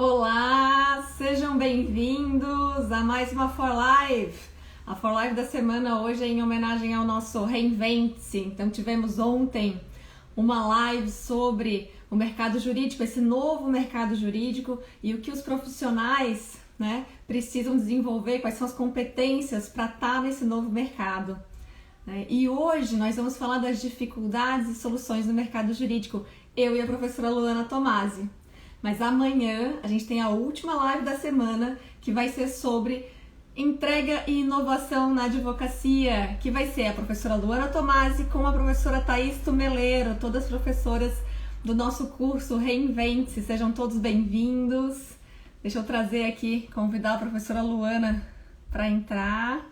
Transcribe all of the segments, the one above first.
Olá, sejam bem-vindos a mais uma For Live. A For Live da semana hoje é em homenagem ao nosso Reinvente-se. Então tivemos ontem uma live sobre o mercado jurídico, esse novo mercado jurídico e o que os profissionais, precisam desenvolver, quais são as competências para estar nesse novo mercado. E hoje nós vamos falar das dificuldades e soluções no mercado jurídico, eu e a professora Luana Tomasi. Mas amanhã a gente tem a última live da semana, que vai ser sobre entrega e inovação na advocacia, que vai ser a professora Luana Tomasi com a professora Thaís Tumeleiro, todas professoras do nosso curso Reinvente-se. Sejam todos bem-vindos. Deixa eu trazer aqui, convidar a professora Luana para entrar.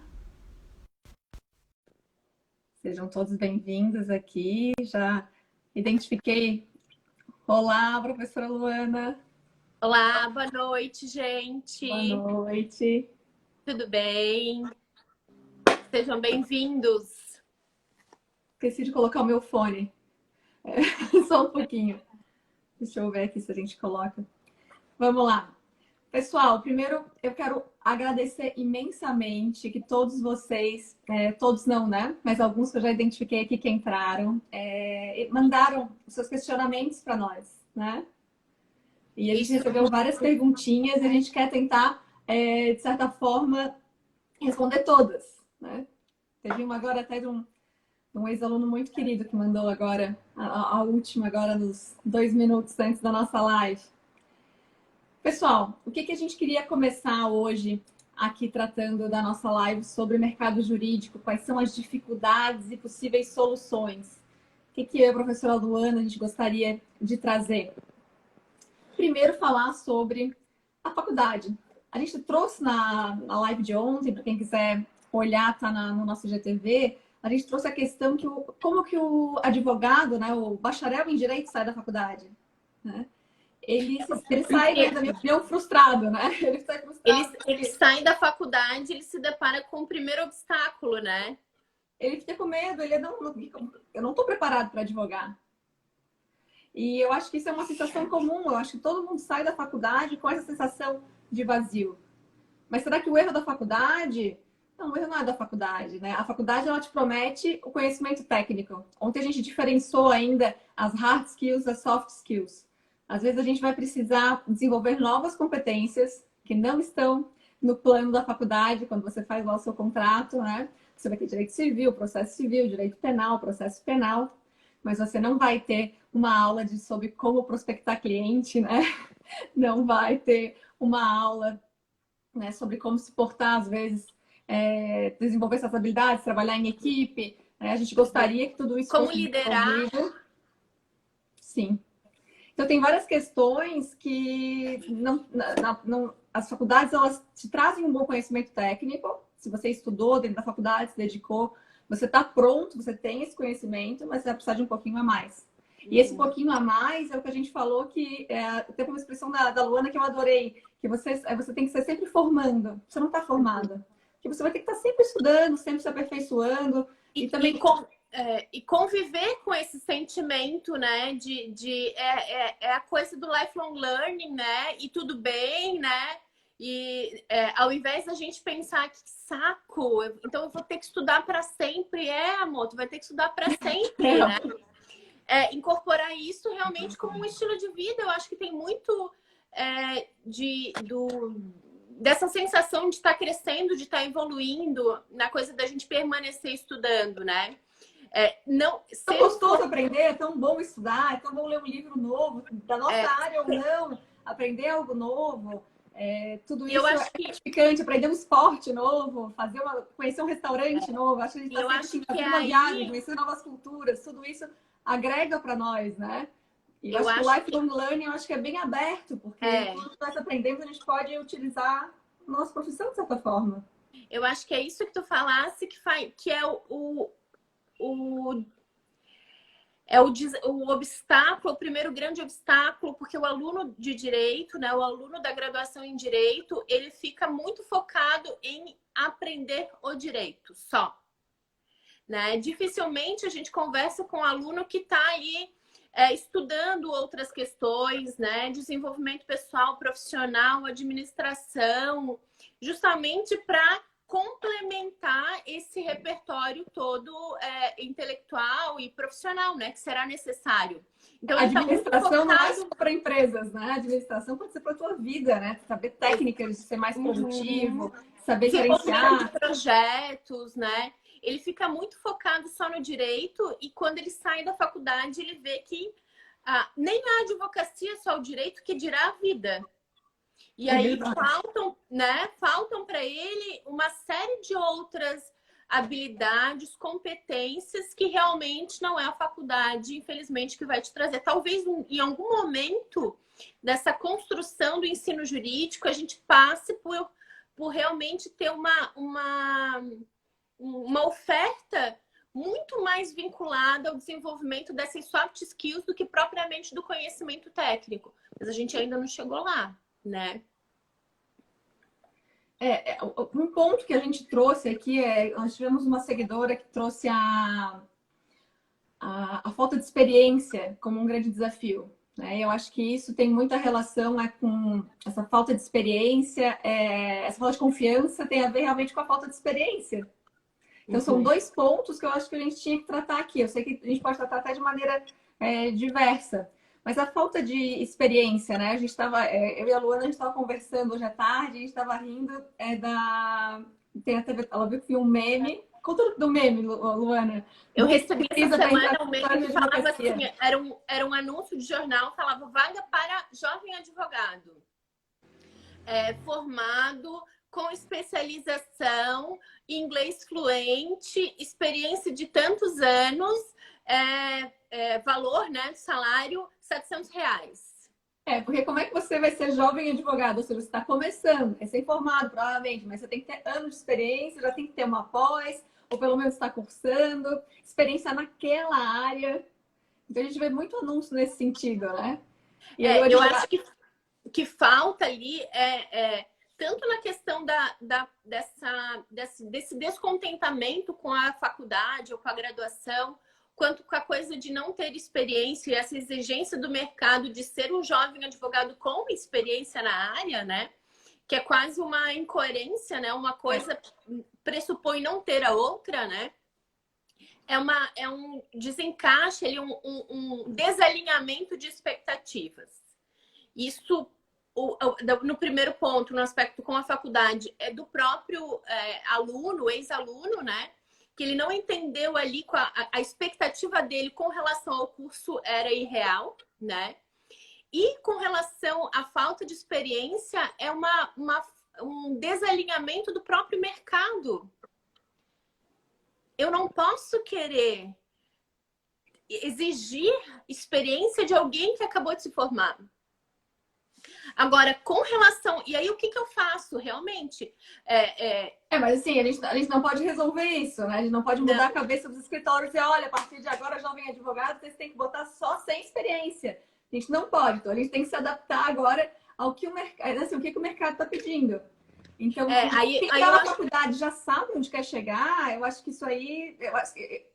Sejam todos bem-vindos aqui. Já identifiquei. Olá, professora Luana. Olá, boa noite, gente. Boa noite. Tudo bem? Sejam bem-vindos. Esqueci de colocar o meu fone. Só um pouquinho. Deixa eu ver aqui se a gente coloca. Vamos lá. Pessoal, primeiro eu quero agradecer imensamente que todos vocês, todos não, né? Mas alguns que eu já identifiquei aqui que entraram, mandaram os seus questionamentos para nós, né? E a gente recebeu várias perguntinhas e a gente quer tentar, de certa forma, responder todas, né? Teve uma agora até de um ex-aluno muito querido que mandou agora, a última agora, nos 2 minutos antes da nossa live. Pessoal, o que a gente queria começar hoje aqui tratando da nossa live sobre mercado jurídico, quais são as dificuldades e possíveis soluções? O que eu e a professora Luana a gente gostaria de trazer? Primeiro, falar sobre a faculdade. A gente trouxe na live de ontem, para quem quiser olhar, está no nosso GTV, a gente trouxe a questão que como que o advogado, né, o bacharel em Direito sai da faculdade, né? Ele sai meio frustrado, né? Ele sai frustrado. Ele sai da faculdade, ele se depara com o primeiro obstáculo, né? Ele fica com medo, eu não estou preparado para advogar. E eu acho que isso é uma sensação comum. Eu acho que todo mundo sai da faculdade com essa sensação de vazio. Mas será que o erro da faculdade... Não, o erro não é da faculdade, né? A faculdade, ela te promete o conhecimento técnico. Ontem a gente diferenciou ainda as hard skills das soft skills. Às vezes a gente vai precisar desenvolver novas competências que não estão no plano da faculdade, quando você faz lá o seu contrato, né? Você vai ter direito civil, processo civil, direito penal, processo penal, mas você não vai ter uma aula sobre como prospectar cliente, né? Não vai ter uma aula, né, sobre como se portar, às vezes, desenvolver essas habilidades, trabalhar em equipe, né? A gente gostaria que tudo isso como fosse liderar. Sim. Então, tem várias questões que as faculdades, elas te trazem um bom conhecimento técnico. Se você estudou dentro da faculdade, se dedicou, você está pronto, você tem esse conhecimento, mas você vai precisar de um pouquinho a mais. E esse pouquinho a mais é o que a gente falou, que tem uma expressão da Luana que eu adorei, que você tem que ser sempre formando. Você não está formada. Que você vai ter que estar sempre estudando, sempre se aperfeiçoando. E também... E conviver com esse sentimento, né? É a coisa do lifelong learning, né? E tudo bem, né? E ao invés da gente pensar que saco, então eu vou ter que estudar para sempre. Amor, tu vai ter que estudar para sempre, né? Incorporar isso realmente como um estilo de vida. Eu acho que tem muito dessa sensação de estar crescendo, de estar evoluindo, na coisa da gente permanecer estudando, né? Não, é tão gostoso aprender, é tão bom estudar, é tão bom ler um livro novo, da nossa área ou não, aprender algo novo. Tudo isso é gratificante, aprender um esporte novo, conhecer um restaurante novo. Acho que a gente está sempre fazer uma viagem, conhecer novas culturas, tudo isso agrega para nós, né? E eu acho que o lifelong learning, eu acho que é bem aberto, porque quando nós aprendemos, a gente pode utilizar a nossa profissão de certa forma. Eu acho que é isso que tu falasse, que é o obstáculo, o primeiro grande obstáculo, porque o aluno de direito, né, o aluno da graduação em direito, ele fica muito focado em aprender o direito só, né? Dificilmente a gente conversa com um aluno que está aí estudando outras questões, né? Desenvolvimento pessoal, profissional, administração, justamente para complementar esse repertório todo intelectual e profissional, né? Que será necessário. Então, a administração não é só para empresas, né? A administração pode ser para a tua vida, né? Saber técnicas de ser mais produtivo, saber gerenciar. De projetos, né? Ele fica muito focado só no direito e quando ele sai da faculdade, ele vê que nem a advocacia é só o direito, que dirá a vida. E aí faltam para ele uma série de outras habilidades, competências que realmente não é a faculdade, infelizmente, que vai te trazer. Talvez em algum momento dessa construção do ensino jurídico a gente passe por realmente ter uma oferta muito mais vinculada ao desenvolvimento dessas soft skills do que propriamente do conhecimento técnico. Mas a gente ainda não chegou lá, né? Um ponto que a gente trouxe aqui nós tivemos uma seguidora que trouxe a falta de experiência como um grande desafio, né? Eu acho que isso tem muita relação com essa falta de experiência, essa falta de confiança tem a ver realmente com a falta de experiência. Então, são dois pontos que eu acho que a gente tinha que tratar aqui. Eu sei que a gente pode tratar até de maneira diversa. Mas a falta de experiência, né? A gente estava, eu e a Luana, a gente estava conversando hoje à tarde, a gente estava rindo tem a TV, ela viu que viu um meme. Conta do meme, Luana. Eu recebi essa semana um meme que falava assim, era um anúncio de jornal, falava vaga para jovem advogado. Formado com especialização, inglês fluente, experiência de tantos anos, valor, né, salário, R$700. Porque como é que você vai ser jovem advogado? Ou seja, você está começando, recém-formado, provavelmente, mas você tem que ter anos de experiência, já tem que ter uma pós, ou pelo menos está cursando, experiência naquela área. Então, a gente vê muito anúncio nesse sentido, né? E eu acho que falta ali tanto na questão desse descontentamento com a faculdade ou com a graduação, quanto com a coisa de não ter experiência e essa exigência do mercado de ser um jovem advogado com experiência na área, né? Que é quase uma incoerência, né? Uma coisa pressupõe não ter a outra, né? É um desencaixe, um desalinhamento de expectativas. Isso, no primeiro ponto, no aspecto com a faculdade, é do próprio aluno, ex-aluno, né? Que ele não entendeu ali a expectativa dele com relação ao curso era irreal, né? E com relação à falta de experiência, é um desalinhamento do próprio mercado. Eu não posso querer exigir experiência de alguém que acabou de se formar. Agora, com relação... E aí, o que eu faço, realmente? Mas assim, a gente não pode resolver isso, né? A gente não pode mudar a cabeça dos escritórios e dizer, olha, a partir de agora, jovem advogado, vocês têm que botar só sem experiência. A gente não pode. Então, a gente tem que se adaptar agora ao que o mercado... Assim, o que o mercado está pedindo. Então, quem está na faculdade já sabe onde quer chegar. Eu acho que isso aí...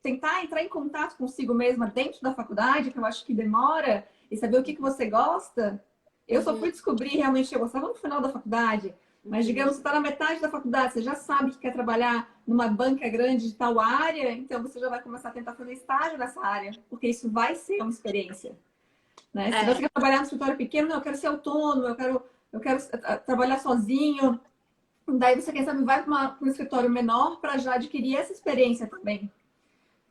tentar entrar em contato consigo mesma dentro da faculdade, que eu acho que demora, e saber o que você gosta... Eu só fui descobrir realmente que eu gostava no final da faculdade. Mas, digamos, você está na metade da faculdade, você já sabe que quer trabalhar numa banca grande de tal área, então você já vai começar a tentar fazer estágio nessa área, porque isso vai ser uma experiência. Né? Se você quer trabalhar no escritório pequeno, não, eu quero ser autônomo, eu quero trabalhar sozinho. Daí você, quem sabe, vai para um escritório menor para já adquirir essa experiência também.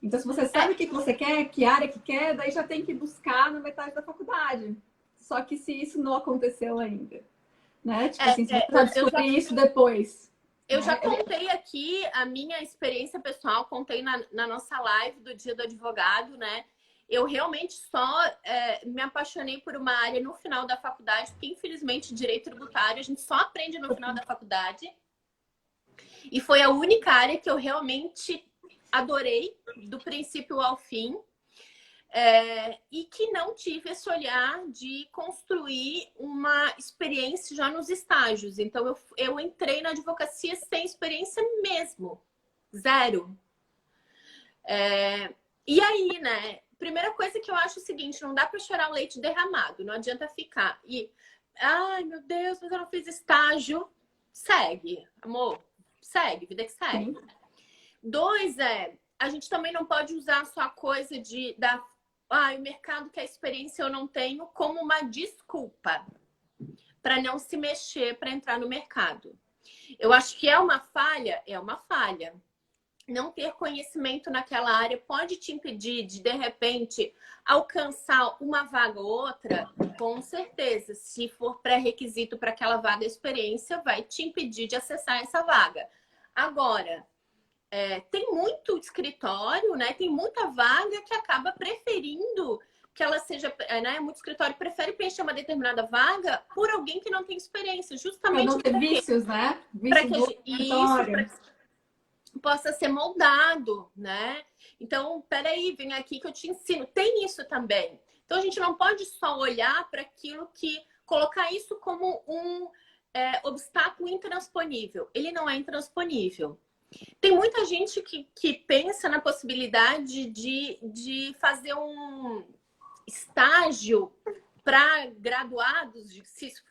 Então, se você sabe o que você quer, que área que quer, daí já tem que buscar na metade da faculdade. Só que se isso não aconteceu ainda, né? Tipo assim, você vai descobrir isso depois. Eu já contei aqui a minha experiência pessoal, contei na nossa live do Dia do Advogado, né? Eu realmente só me apaixonei por uma área no final da faculdade, porque infelizmente direito tributário a gente só aprende no final da faculdade. E foi a única área que eu realmente adorei, do princípio ao fim. E que não tive esse olhar de construir uma experiência já nos estágios. Então, eu entrei na advocacia sem experiência mesmo. Zero. E aí, né? primeira coisa que eu acho é o seguinte, não dá para chorar o leite derramado, não adianta ficar. E, ai, meu Deus, mas eu não fiz estágio. Segue, amor, segue, vida que segue. Sim. Dois a gente também não pode usar só a coisa o mercado quer experiência eu não tenho como uma desculpa para não se mexer para entrar no mercado. Eu acho que é uma falha, não ter conhecimento naquela área pode te impedir de repente, alcançar uma vaga ou outra? Com certeza. Se for pré-requisito para aquela vaga, a experiência vai te impedir de acessar essa vaga. Agora, tem muito escritório, né? Tem muita vaga que acaba preferindo que ela seja, né? Muito escritório prefere preencher uma determinada vaga por alguém que não tem experiência, Para justamente não ter para quê? vícios, né? Para Vícios que do isso, escritório. possa ser moldado, né? Então, peraí, vem aqui que eu te ensino. Tem isso também. Então, a gente não pode só olhar para aquilo colocar isso como um obstáculo intransponível. Ele não é intransponível. Tem muita gente que pensa na possibilidade de fazer um estágio para graduados,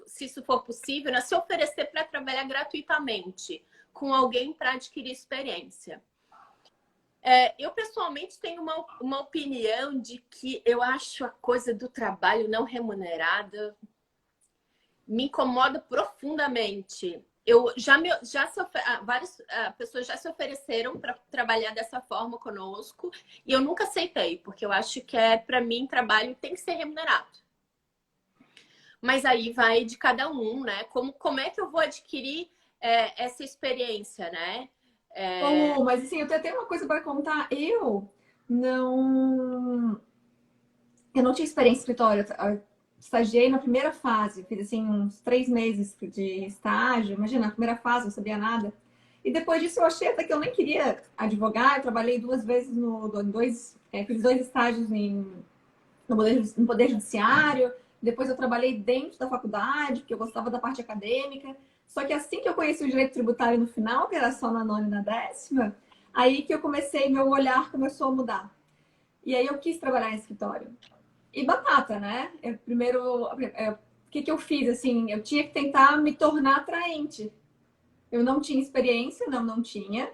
se isso for possível, né? Se oferecer para trabalhar gratuitamente com alguém para adquirir experiência. Eu, pessoalmente, tenho uma opinião de que eu acho a coisa do trabalho não remunerado me incomoda profundamente. Várias pessoas já se ofereceram para trabalhar dessa forma conosco e eu nunca aceitei, porque eu acho que para mim, trabalho tem que ser remunerado. Mas aí vai de cada um, né? Como é que eu vou adquirir essa experiência, né? Mas assim, eu tenho até uma coisa para contar. Não, eu não tinha experiência em escritório. Eu estagiei na primeira fase, fiz assim uns 3 meses de estágio. Imagina, na primeira fase, não sabia nada. E depois disso eu achei até que eu nem queria advogar. Eu trabalhei 2 vezes fiz 2 estágios no Poder Judiciário. Depois eu trabalhei dentro da faculdade, porque eu gostava da parte acadêmica. Só que assim que eu conheci o direito tributário no final, que era só na nona e na décima, aí que eu comecei, meu olhar começou a mudar. E aí eu quis trabalhar em escritório. E batata, né? O que eu fiz? Assim, eu tinha que tentar me tornar atraente. Eu não tinha experiência, não tinha.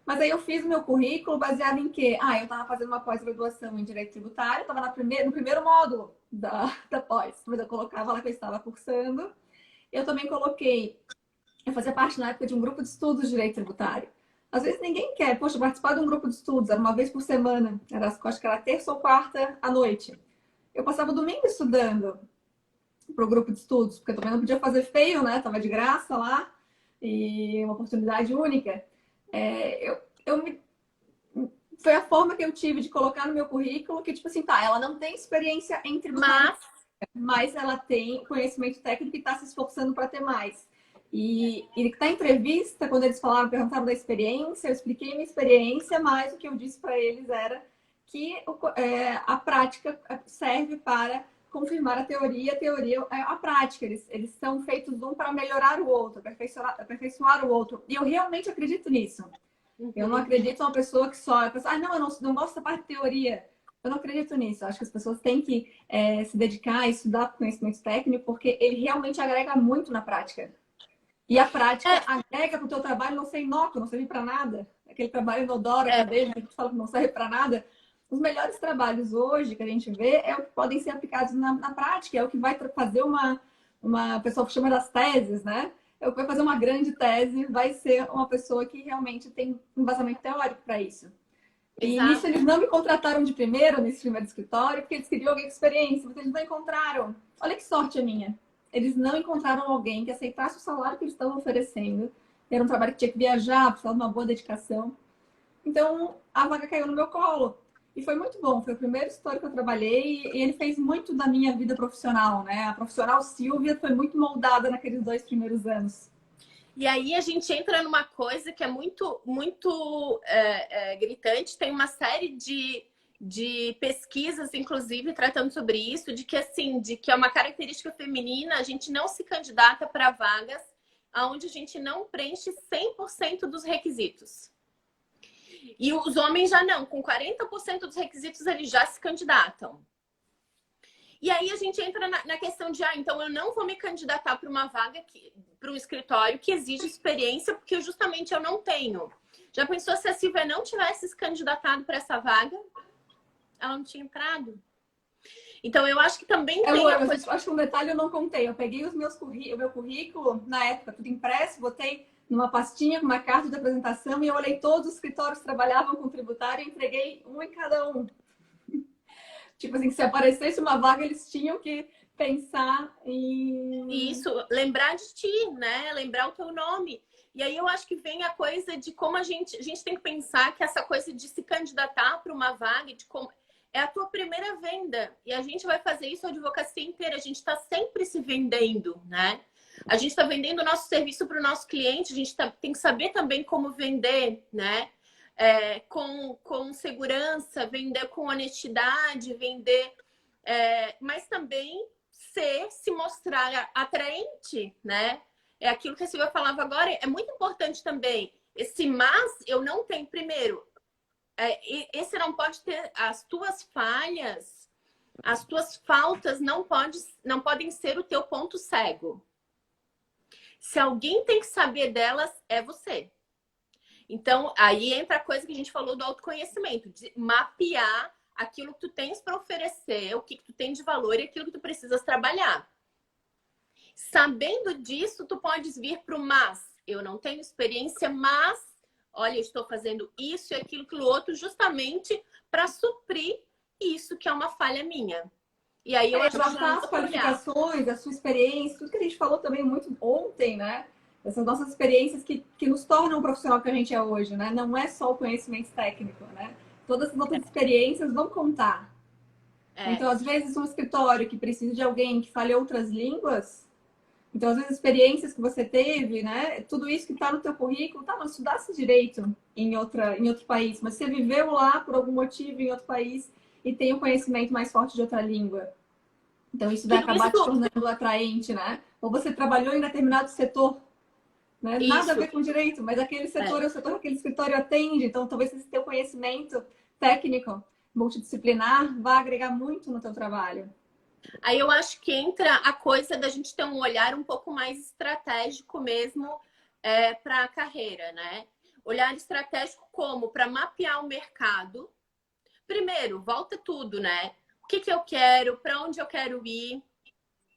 Mas aí eu fiz o meu currículo baseado em quê? Eu estava fazendo uma pós-graduação em Direito Tributário, estava no primeiro módulo da pós, mas eu colocava lá que eu estava cursando. Eu também coloquei, eu fazia parte na época de um grupo de estudos de Direito Tributário. Às vezes ninguém quer, poxa, participar de um grupo de estudos, era uma vez por semana, acho que era terça ou quarta à noite. Eu passava o domingo estudando para o grupo de estudos, porque eu também não podia fazer feio, né? Tava de graça lá e uma oportunidade única. Foi a forma que eu tive de colocar no meu currículo que, tipo assim, tá, ela não tem experiência em tributário, mas ela tem conhecimento técnico e está se esforçando para ter mais. E na entrevista, quando eles perguntavam da experiência, eu expliquei minha experiência, mas o que eu disse para eles era que a prática serve para confirmar a teoria é a prática. Eles são feitos um para melhorar o outro, aperfeiçoar o outro. E eu realmente acredito nisso. Eu não acredito em uma pessoa que só... não, eu não gosto da parte de teoria. Eu não acredito nisso. Eu acho que as pessoas têm que se dedicar a estudar conhecimento técnico, porque ele realmente agrega muito na prática. E a prática agrega para o teu trabalho não ser inócuo, não serve para nada. Aquele trabalho inodoro, acadêmico, que a gente fala que não serve para nada. Os melhores trabalhos hoje que a gente vê é o que podem ser aplicados na prática, é o que vai fazer uma pessoa que chama das teses, né? É o que vai fazer uma grande tese, vai ser uma pessoa que realmente tem um embasamento teórico para isso. E Exato. nisso eles não me contrataram de primeiro, nesse primeiro escritório, porque eles queriam alguém com experiência, mas eles não encontraram. Olha que sorte a minha. Eles não encontraram alguém que aceitasse o salário que eles estavam oferecendo. Era um trabalho que tinha que viajar, precisava de uma boa dedicação. Então, a vaga caiu no meu colo. E foi muito bom. Foi o primeiro escritório que eu trabalhei e ele fez muito da minha vida profissional, né? A profissional Silvia foi muito moldada naqueles 2 primeiros anos. E aí a gente entra numa coisa que é muito, muito gritante. Tem uma série de pesquisas, inclusive, tratando sobre isso, de que é uma característica feminina, a gente não se candidata para vagas onde a gente não preenche 100% dos requisitos. E os homens já não, com 40% dos requisitos eles já se candidatam. E aí a gente entra na questão de, então eu não vou me candidatar para uma vaga, para um escritório que exige experiência, porque justamente eu não tenho. Já pensou se a Silvia não tivesse se candidatado para essa vaga? Ela não tinha entrado. Então eu acho que também tem a coisa... Acho que um detalhe eu não contei. Eu peguei o meu currículo, na época, tudo impresso, botei numa pastinha com uma carta de apresentação e eu olhei todos os escritórios que trabalhavam com tributário e entreguei um em cada um. Tipo assim, se aparecesse uma vaga, eles tinham que pensar em... Isso, lembrar de ti, né? Lembrar o teu nome. E aí eu acho que vem a coisa de como a gente tem que pensar que essa coisa de se candidatar para uma vaga, de como é a tua primeira venda. E a gente vai fazer isso a advocacia inteira. A gente está sempre se vendendo, né? A gente está vendendo o nosso serviço para o nosso cliente. A gente tem que saber também como vender, né? Com segurança, vender com honestidade, vender... mas também se mostrar atraente, né? É aquilo que a Silvia falava agora. É muito importante também. Esse mas eu não tenho. Primeiro, esse não pode ter as tuas falhas, as tuas faltas não podem ser o teu ponto cego. Se alguém tem que saber delas, é você. Então, aí entra a coisa que a gente falou do autoconhecimento, de mapear aquilo que tu tens para oferecer, o que tu tem de valor e aquilo que tu precisas trabalhar. Sabendo disso, tu podes vir para o mas. Eu não tenho experiência, mas, olha, eu estou fazendo isso e aquilo outro justamente para suprir isso que é uma falha minha. E aí eu acho que as qualificações, a sua experiência, tudo que a gente falou também muito ontem, né? Essas nossas experiências que nos tornam o profissional que a gente é hoje, né? Não é só o conhecimento técnico, né? Todas as outras experiências vão contar. Então, às vezes, um escritório que precisa de alguém que fale outras línguas, então, às vezes, experiências que você teve, né? Tudo isso que está no teu currículo, tá, mas estudasse direito em outro país, mas você viveu lá por algum motivo em outro país e tem um conhecimento mais forte de outra língua. Então, isso vai acabar te tornando atraente, né? Ou você trabalhou em determinado setor, né? Nada a ver com direito, mas aquele setor é o setor que aquele escritório atende. Então, talvez esse teu conhecimento técnico, multidisciplinar, vá agregar muito no teu trabalho. Aí eu acho que entra a coisa da gente ter um olhar um pouco mais estratégico mesmo para a carreira, né? Olhar estratégico como? Para mapear o mercado. Primeiro, volta tudo, né? O que eu quero, para onde eu quero ir,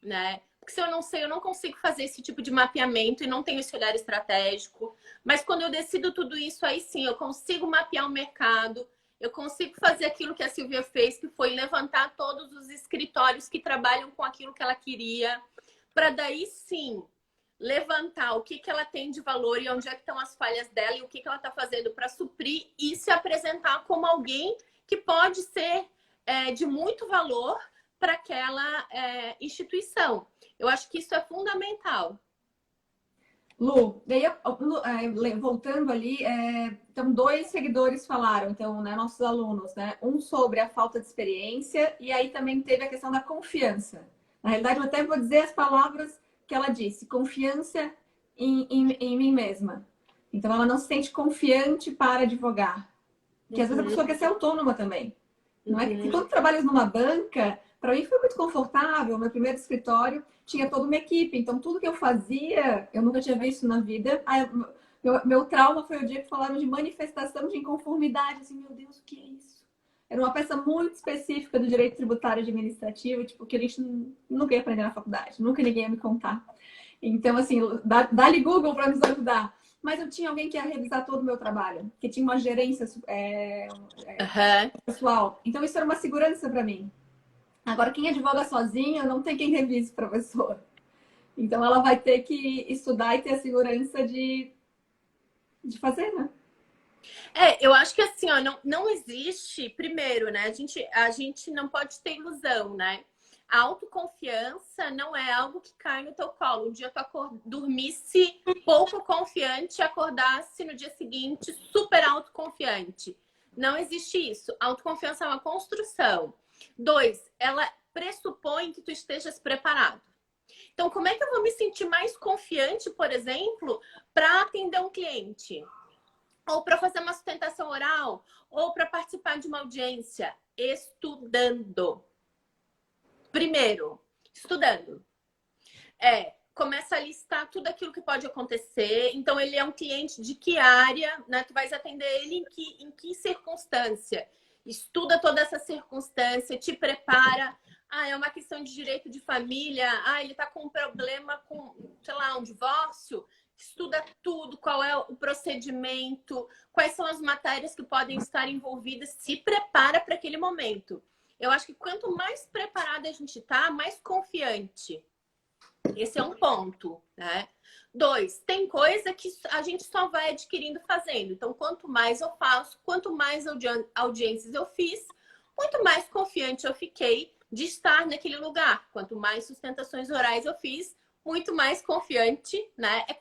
né? Porque se eu não sei, eu não consigo fazer esse tipo de mapeamento e não tenho esse olhar estratégico. Mas quando eu decido tudo isso, aí sim, eu consigo mapear o mercado, eu consigo fazer aquilo que a Silvia fez, que foi levantar todos os escritórios que trabalham com aquilo que ela queria, para daí sim levantar o que ela tem de valor e onde é que estão as falhas dela e o que ela está fazendo para suprir e se apresentar como alguém que pode ser de muito valor para aquela instituição. Eu acho que isso é fundamental. Lu, daí, voltando ali, então 2 seguidores falaram, então, né, nossos alunos, né? Um sobre a falta de experiência e aí também teve a questão da confiança. Na realidade, eu até vou dizer as palavras que ela disse, confiança em mim mesma. Então, ela não se sente confiante para advogar. Porque às vezes a pessoa quer ser autônoma também. Não é que quando trabalhas numa banca, para mim foi muito confortável. Meu primeiro escritório tinha toda uma equipe. Então, tudo que eu fazia, eu nunca tinha visto na vida. Meu trauma foi o dia que falaram de manifestação de inconformidade. Assim, meu Deus, o que é isso? Era uma peça muito específica do direito tributário administrativo, tipo, que a gente nunca ia aprender na faculdade. Nunca ninguém ia me contar. Então, assim, dá-lhe Google para nos ajudar. Mas eu tinha alguém que ia revisar todo o meu trabalho, que tinha uma gerência pessoal. Então, isso era uma segurança para mim. Agora, quem advoga sozinha não tem quem revise para a pessoa. Então, ela vai ter que estudar e ter a segurança de fazer, né? Eu acho que assim, ó, não existe, primeiro, né? A gente não pode ter ilusão, né? A autoconfiança não é algo que cai no teu colo. Um dia tu dormisse pouco confiante e acordasse no dia seguinte super autoconfiante. Não existe isso. A autoconfiança é uma construção. 2, ela pressupõe que tu estejas preparado. Então, como é que eu vou me sentir mais confiante, por exemplo, para atender um cliente? ou para fazer uma sustentação oral, ou para participar de uma audiência, estudando. Primeiro, estudando. Começa a listar tudo aquilo que pode acontecer. Então, ele é um cliente de que área, né? Tu vais atender ele em que circunstância? Estuda toda essa circunstância, te prepara. É uma questão de direito de família. Ele tá com um problema com, sei lá, um divórcio. Estuda tudo, qual é o procedimento, quais são as matérias que podem estar envolvidas. Se prepara para aquele momento. Eu acho que quanto mais preparada a gente tá, mais confiante. Esse é um ponto, né? 2, tem coisa que a gente só vai adquirindo fazendo. Então, quanto mais eu faço, quanto mais audiências eu fiz, muito mais confiante eu fiquei de estar naquele lugar. Quanto mais sustentações orais eu fiz, muito mais confiante, né? É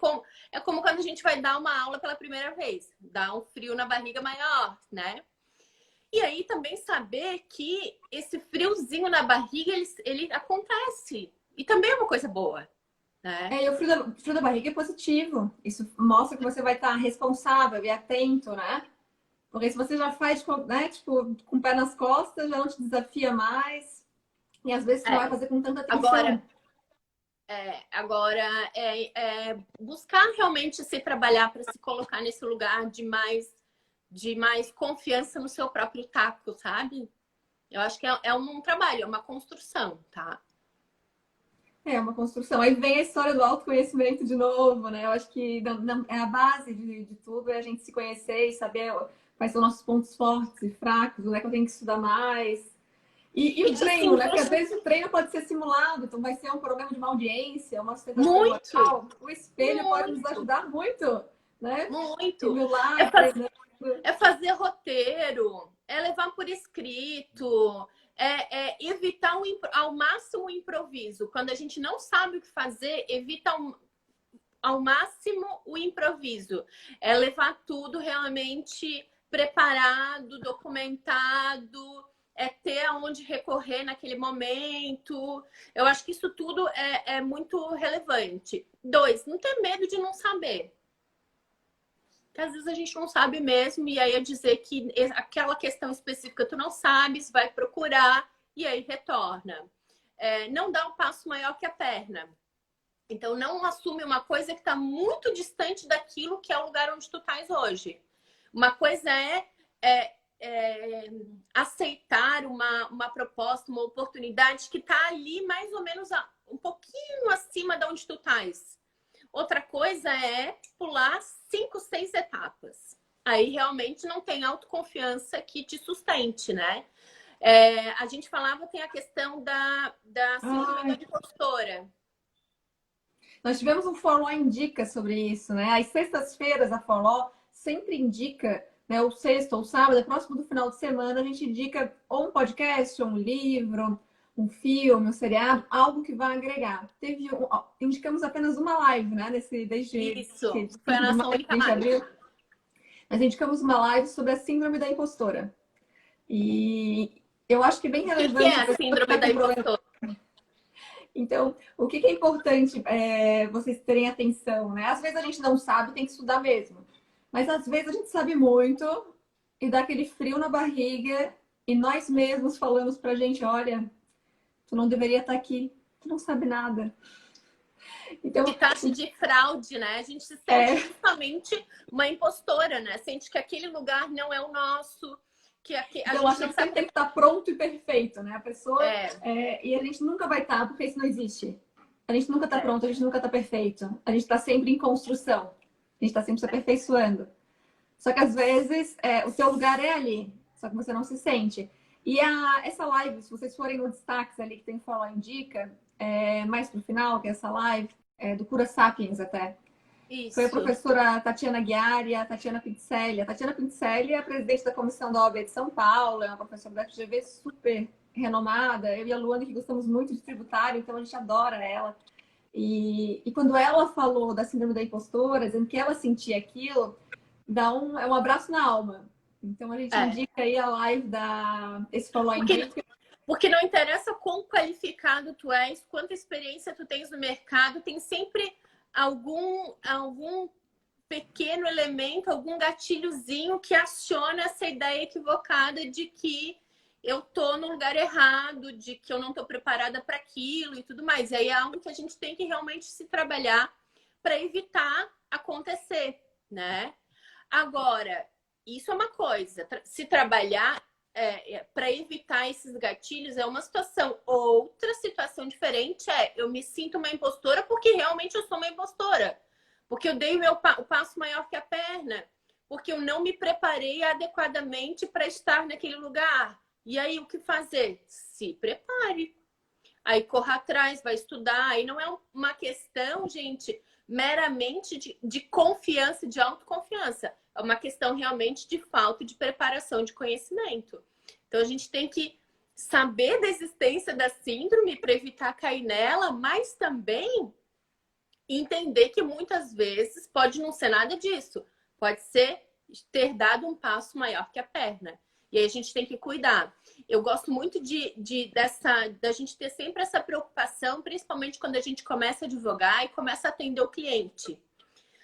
como quando a gente vai dar uma aula pela primeira vez. Dá um frio na barriga maior, né? E aí também saber que esse friozinho na barriga, ele acontece. E também é uma coisa boa, né? E o frio da barriga é positivo. Isso mostra que você vai estar responsável e atento, né? Porque se você já faz, né, tipo, com o pé nas costas, já não te desafia mais. E às vezes você não vai fazer com tanta atenção. Agora buscar realmente se trabalhar para se colocar nesse lugar de mais confiança no seu próprio taco, sabe? Eu acho que é um trabalho, é uma construção, tá? É uma construção. Aí vem a história do autoconhecimento de novo, né? Eu acho que é a base de tudo, é a gente se conhecer e saber quais são nossos pontos fortes e fracos, onde é que eu tenho que estudar mais. E o treino, né? Porque às vezes o treino pode ser simulado, então vai ser um problema de uma audiência, uma sustentação oral. O espelho pode nos ajudar muito, né? Muito. Simular, é fazer roteiro, é levar por escrito, evitar ao máximo o improviso. Quando a gente não sabe o que fazer, evita ao máximo o improviso. É levar tudo realmente preparado, documentado, ter aonde recorrer naquele momento. Eu acho que isso tudo é muito relevante. 2, não ter medo de não saber. Que às vezes a gente não sabe mesmo, e aí é dizer que aquela questão específica tu não sabes, vai procurar e aí retorna. Não dá um passo maior que a perna. Então, não assume uma coisa que está muito distante daquilo que é o lugar onde tu estás hoje. Uma coisa aceitar uma proposta, uma oportunidade que está ali mais ou menos um pouquinho acima de onde tu estás. Outra coisa é pular 5, 6 etapas. Aí realmente não tem autoconfiança que te sustente, né? A gente falava, tem a questão da síndrome da impostora. Nós tivemos um Forló Indica sobre isso, né? Às sextas-feiras, a Forló sempre indica, né? Ou sexta ou sábado, próximo do final de semana, a gente indica ou um podcast, ou um livro, um filme, um seriado, algo que vai agregar. Indicamos apenas uma live, né? Desde Isso, que foi a nossa única live. Nós indicamos uma live sobre a síndrome da impostora. E eu acho que é bem relevante. O que é a síndrome da impostora? Então, o que é importante vocês terem atenção, né? Às vezes a gente não sabe, tem que estudar mesmo. Mas às vezes a gente sabe muito e dá aquele frio na barriga e nós mesmos falamos pra gente, olha, tu não deveria estar aqui, tu não sabe nada. Então, de taxa de fraude, né? A gente se sente justamente uma impostora, né? Sente que aquele lugar não é o nosso, que a então, gente não sempre tem que estar pronto e perfeito, né? A pessoa. E a gente nunca vai estar, porque isso não existe. A gente nunca está pronto, a gente nunca está perfeito. A gente está sempre em construção. A gente está sempre se aperfeiçoando. Só que às vezes o seu lugar é ali, só que você não se sente. E essa live, se vocês forem no destaques ali que tem Fala Indica, mais pro final, que é essa live, do Cura Sapiens até. Isso. Foi a professora Tatiana Guiari e a Tatiana Pincelli. A Tatiana Pincelli é a presidente da comissão da OAB de São Paulo, é uma professora da FGV super renomada. Eu e a Luana que gostamos muito de tributário, então a gente adora ela. E quando ela falou da síndrome da impostora, dizendo que ela sentia aquilo, é um abraço na alma. Então a gente indica aí a live esse Falou Indica. Porque não interessa quão qualificado tu és, quanta experiência tu tens no mercado, tem sempre algum pequeno elemento, algum gatilhozinho que aciona essa ideia equivocada de que eu tô no lugar errado, de que eu não tô preparada para aquilo e tudo mais. E aí é algo que a gente tem que realmente se trabalhar para evitar acontecer, né? Agora, isso é uma coisa. Se trabalhar para evitar esses gatilhos é uma situação. Outra situação diferente é eu me sinto uma impostora porque realmente eu sou uma impostora. Porque eu dei o passo maior que a perna. Porque eu não me preparei adequadamente para estar naquele lugar. E aí, o que fazer? Se prepare. Aí, corra atrás, vai estudar. Aí não é uma questão, gente, meramente de confiança, de autoconfiança. É uma questão realmente de falta de preparação, de conhecimento. Então, a gente tem que saber da existência da síndrome para evitar cair nela, mas também entender que muitas vezes pode não ser nada disso. Pode ser ter dado um passo maior que a perna. E aí a gente tem que cuidar. Eu gosto muito da gente ter sempre essa preocupação, principalmente quando a gente começa a advogar e começa a atender o cliente.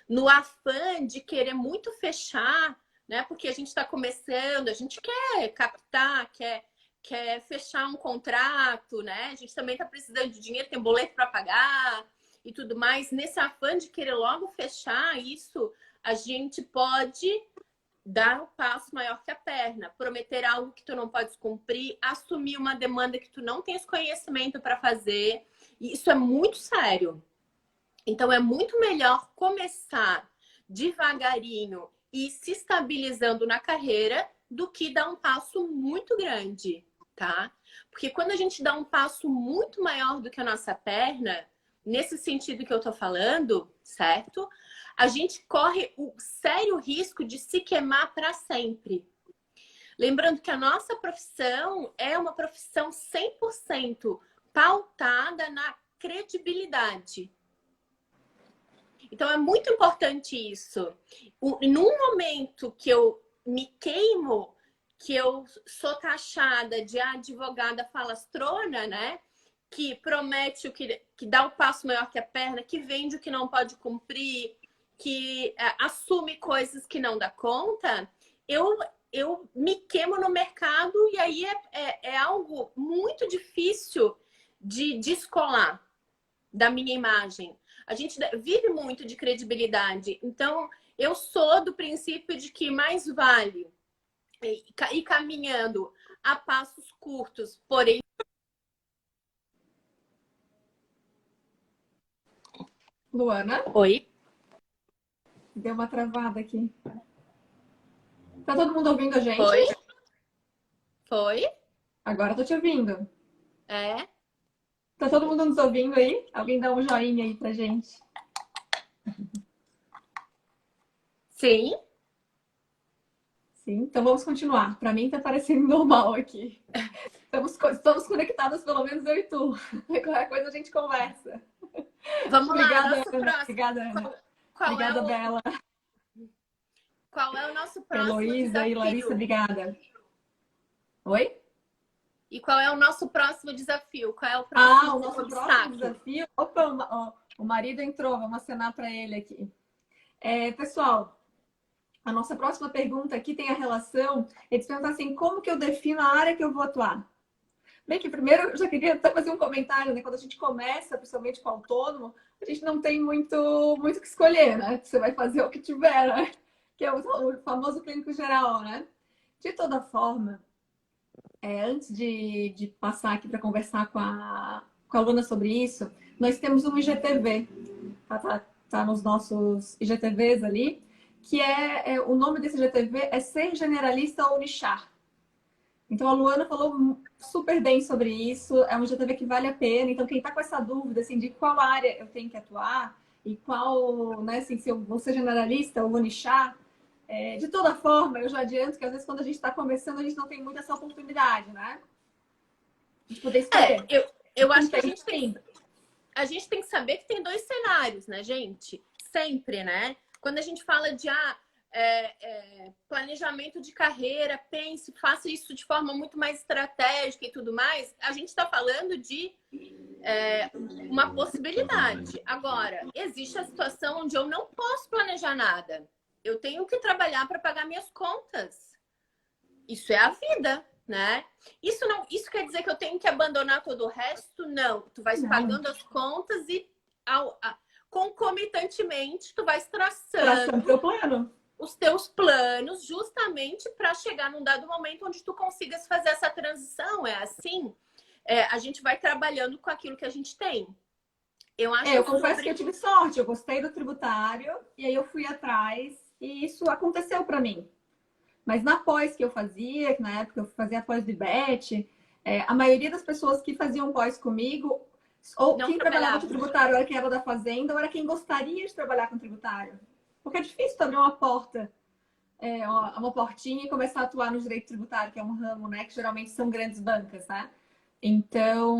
No afã de querer muito fechar, né? Porque a gente está começando, a gente quer captar, quer fechar um contrato, né? A gente também está precisando de dinheiro, tem boleto para pagar e tudo mais. Nesse afã de querer logo fechar isso, a gente pode dar um passo maior que a perna, prometer algo que tu não podes cumprir, assumir uma demanda que tu não tens conhecimento para fazer. E isso é muito sério. Então, é muito melhor começar devagarinho e se estabilizando na carreira do que dar um passo muito grande, tá? Porque quando a gente dá um passo muito maior do que a nossa perna, nesse sentido que eu tô falando, certo? A gente corre o sério risco de se queimar para sempre. Lembrando que a nossa profissão é uma profissão 100% pautada na credibilidade. Então, é muito importante isso. Num momento que eu me queimo, que eu sou taxada de advogada falastrona, né? Que promete o que dá o passo maior que a perna, que vende o que não pode cumprir, que assume coisas que não dá conta, eu me queimo no mercado e aí é algo muito difícil de descolar da minha imagem. A gente vive muito de credibilidade. Então, eu sou do princípio de que mais vale ir caminhando a passos curtos, porém. Luana, Oi? deu uma travada aqui. Tá todo mundo ouvindo a gente? Foi? Foi? Agora eu tô te ouvindo. É? Tá todo mundo nos ouvindo aí? Alguém dá um joinha aí pra gente. Sim. Sim, então vamos continuar. Para mim tá parecendo normal aqui. Estamos conectadas, pelo menos eu e tu. Qualquer coisa a gente conversa. Vamos Obrigada, lá, nosso Ana. próximo. Obrigada, Ana. Qual Obrigada, é Bela. qual é o nosso próximo Heloísa e Larissa, desafio? obrigada. Oi? E qual é o nosso próximo desafio? Qual é o O próximo nosso próximo obstáculo? desafio. Opa, o marido entrou, vamos acenar para ele aqui. Pessoal, a nossa próxima pergunta aqui tem a relação. Eles perguntam assim: como que eu defino a área que eu vou atuar? Bem, que primeiro eu já queria até fazer um comentário, né? Quando a gente começa, principalmente com autônomo, a gente não tem muito o que escolher, né? Você vai fazer o que tiver, né? Que é o famoso clínico geral, né? De toda forma, antes de passar aqui para conversar com a aluna sobre isso, nós temos um IGTV, tá nos nossos IGTVs ali, que o nome desse IGTV é Ser Generalista ou Nichar. Então, a Luana falou super bem sobre isso. É um GTV que vale a pena. Então, quem está com essa dúvida, assim, de qual área eu tenho que atuar e qual, né, assim, se eu vou ser generalista ou vou nichar, de toda forma, eu já adianto que às vezes quando a gente está começando, a gente não tem muito essa oportunidade, né? De poder escolher. Eu acho que a gente tem que saber que tem dois cenários, né, gente? Sempre, né? Quando a gente fala de planejamento de carreira, pense, faça isso de forma muito mais estratégica e tudo mais, a gente está falando de uma possibilidade. Agora, existe a situação onde eu não posso planejar nada. Eu tenho que trabalhar para pagar minhas contas. Isso é a vida, né? Isso quer dizer que eu tenho que abandonar todo o resto? Não. Tu vais pagando as contas e concomitantemente tu vais traçando teu plano. Os teus planos justamente para chegar num dado momento onde tu consigas fazer essa transição. É assim? A gente vai trabalhando com aquilo que a gente tem. Eu confesso que eu tive sorte, eu gostei do tributário e aí eu fui atrás e isso aconteceu para mim. Mas na pós que eu fazia, que na época eu fazia a pós do IBET, a maioria das pessoas que faziam pós comigo, ou não quem trabalhava com tributário era quem era da fazenda, ou era quem gostaria de trabalhar com tributário. Porque é difícil tu abrir uma porta, uma portinha e começar a atuar no direito tributário, que é um ramo, né? Que geralmente são grandes bancas, né? Então,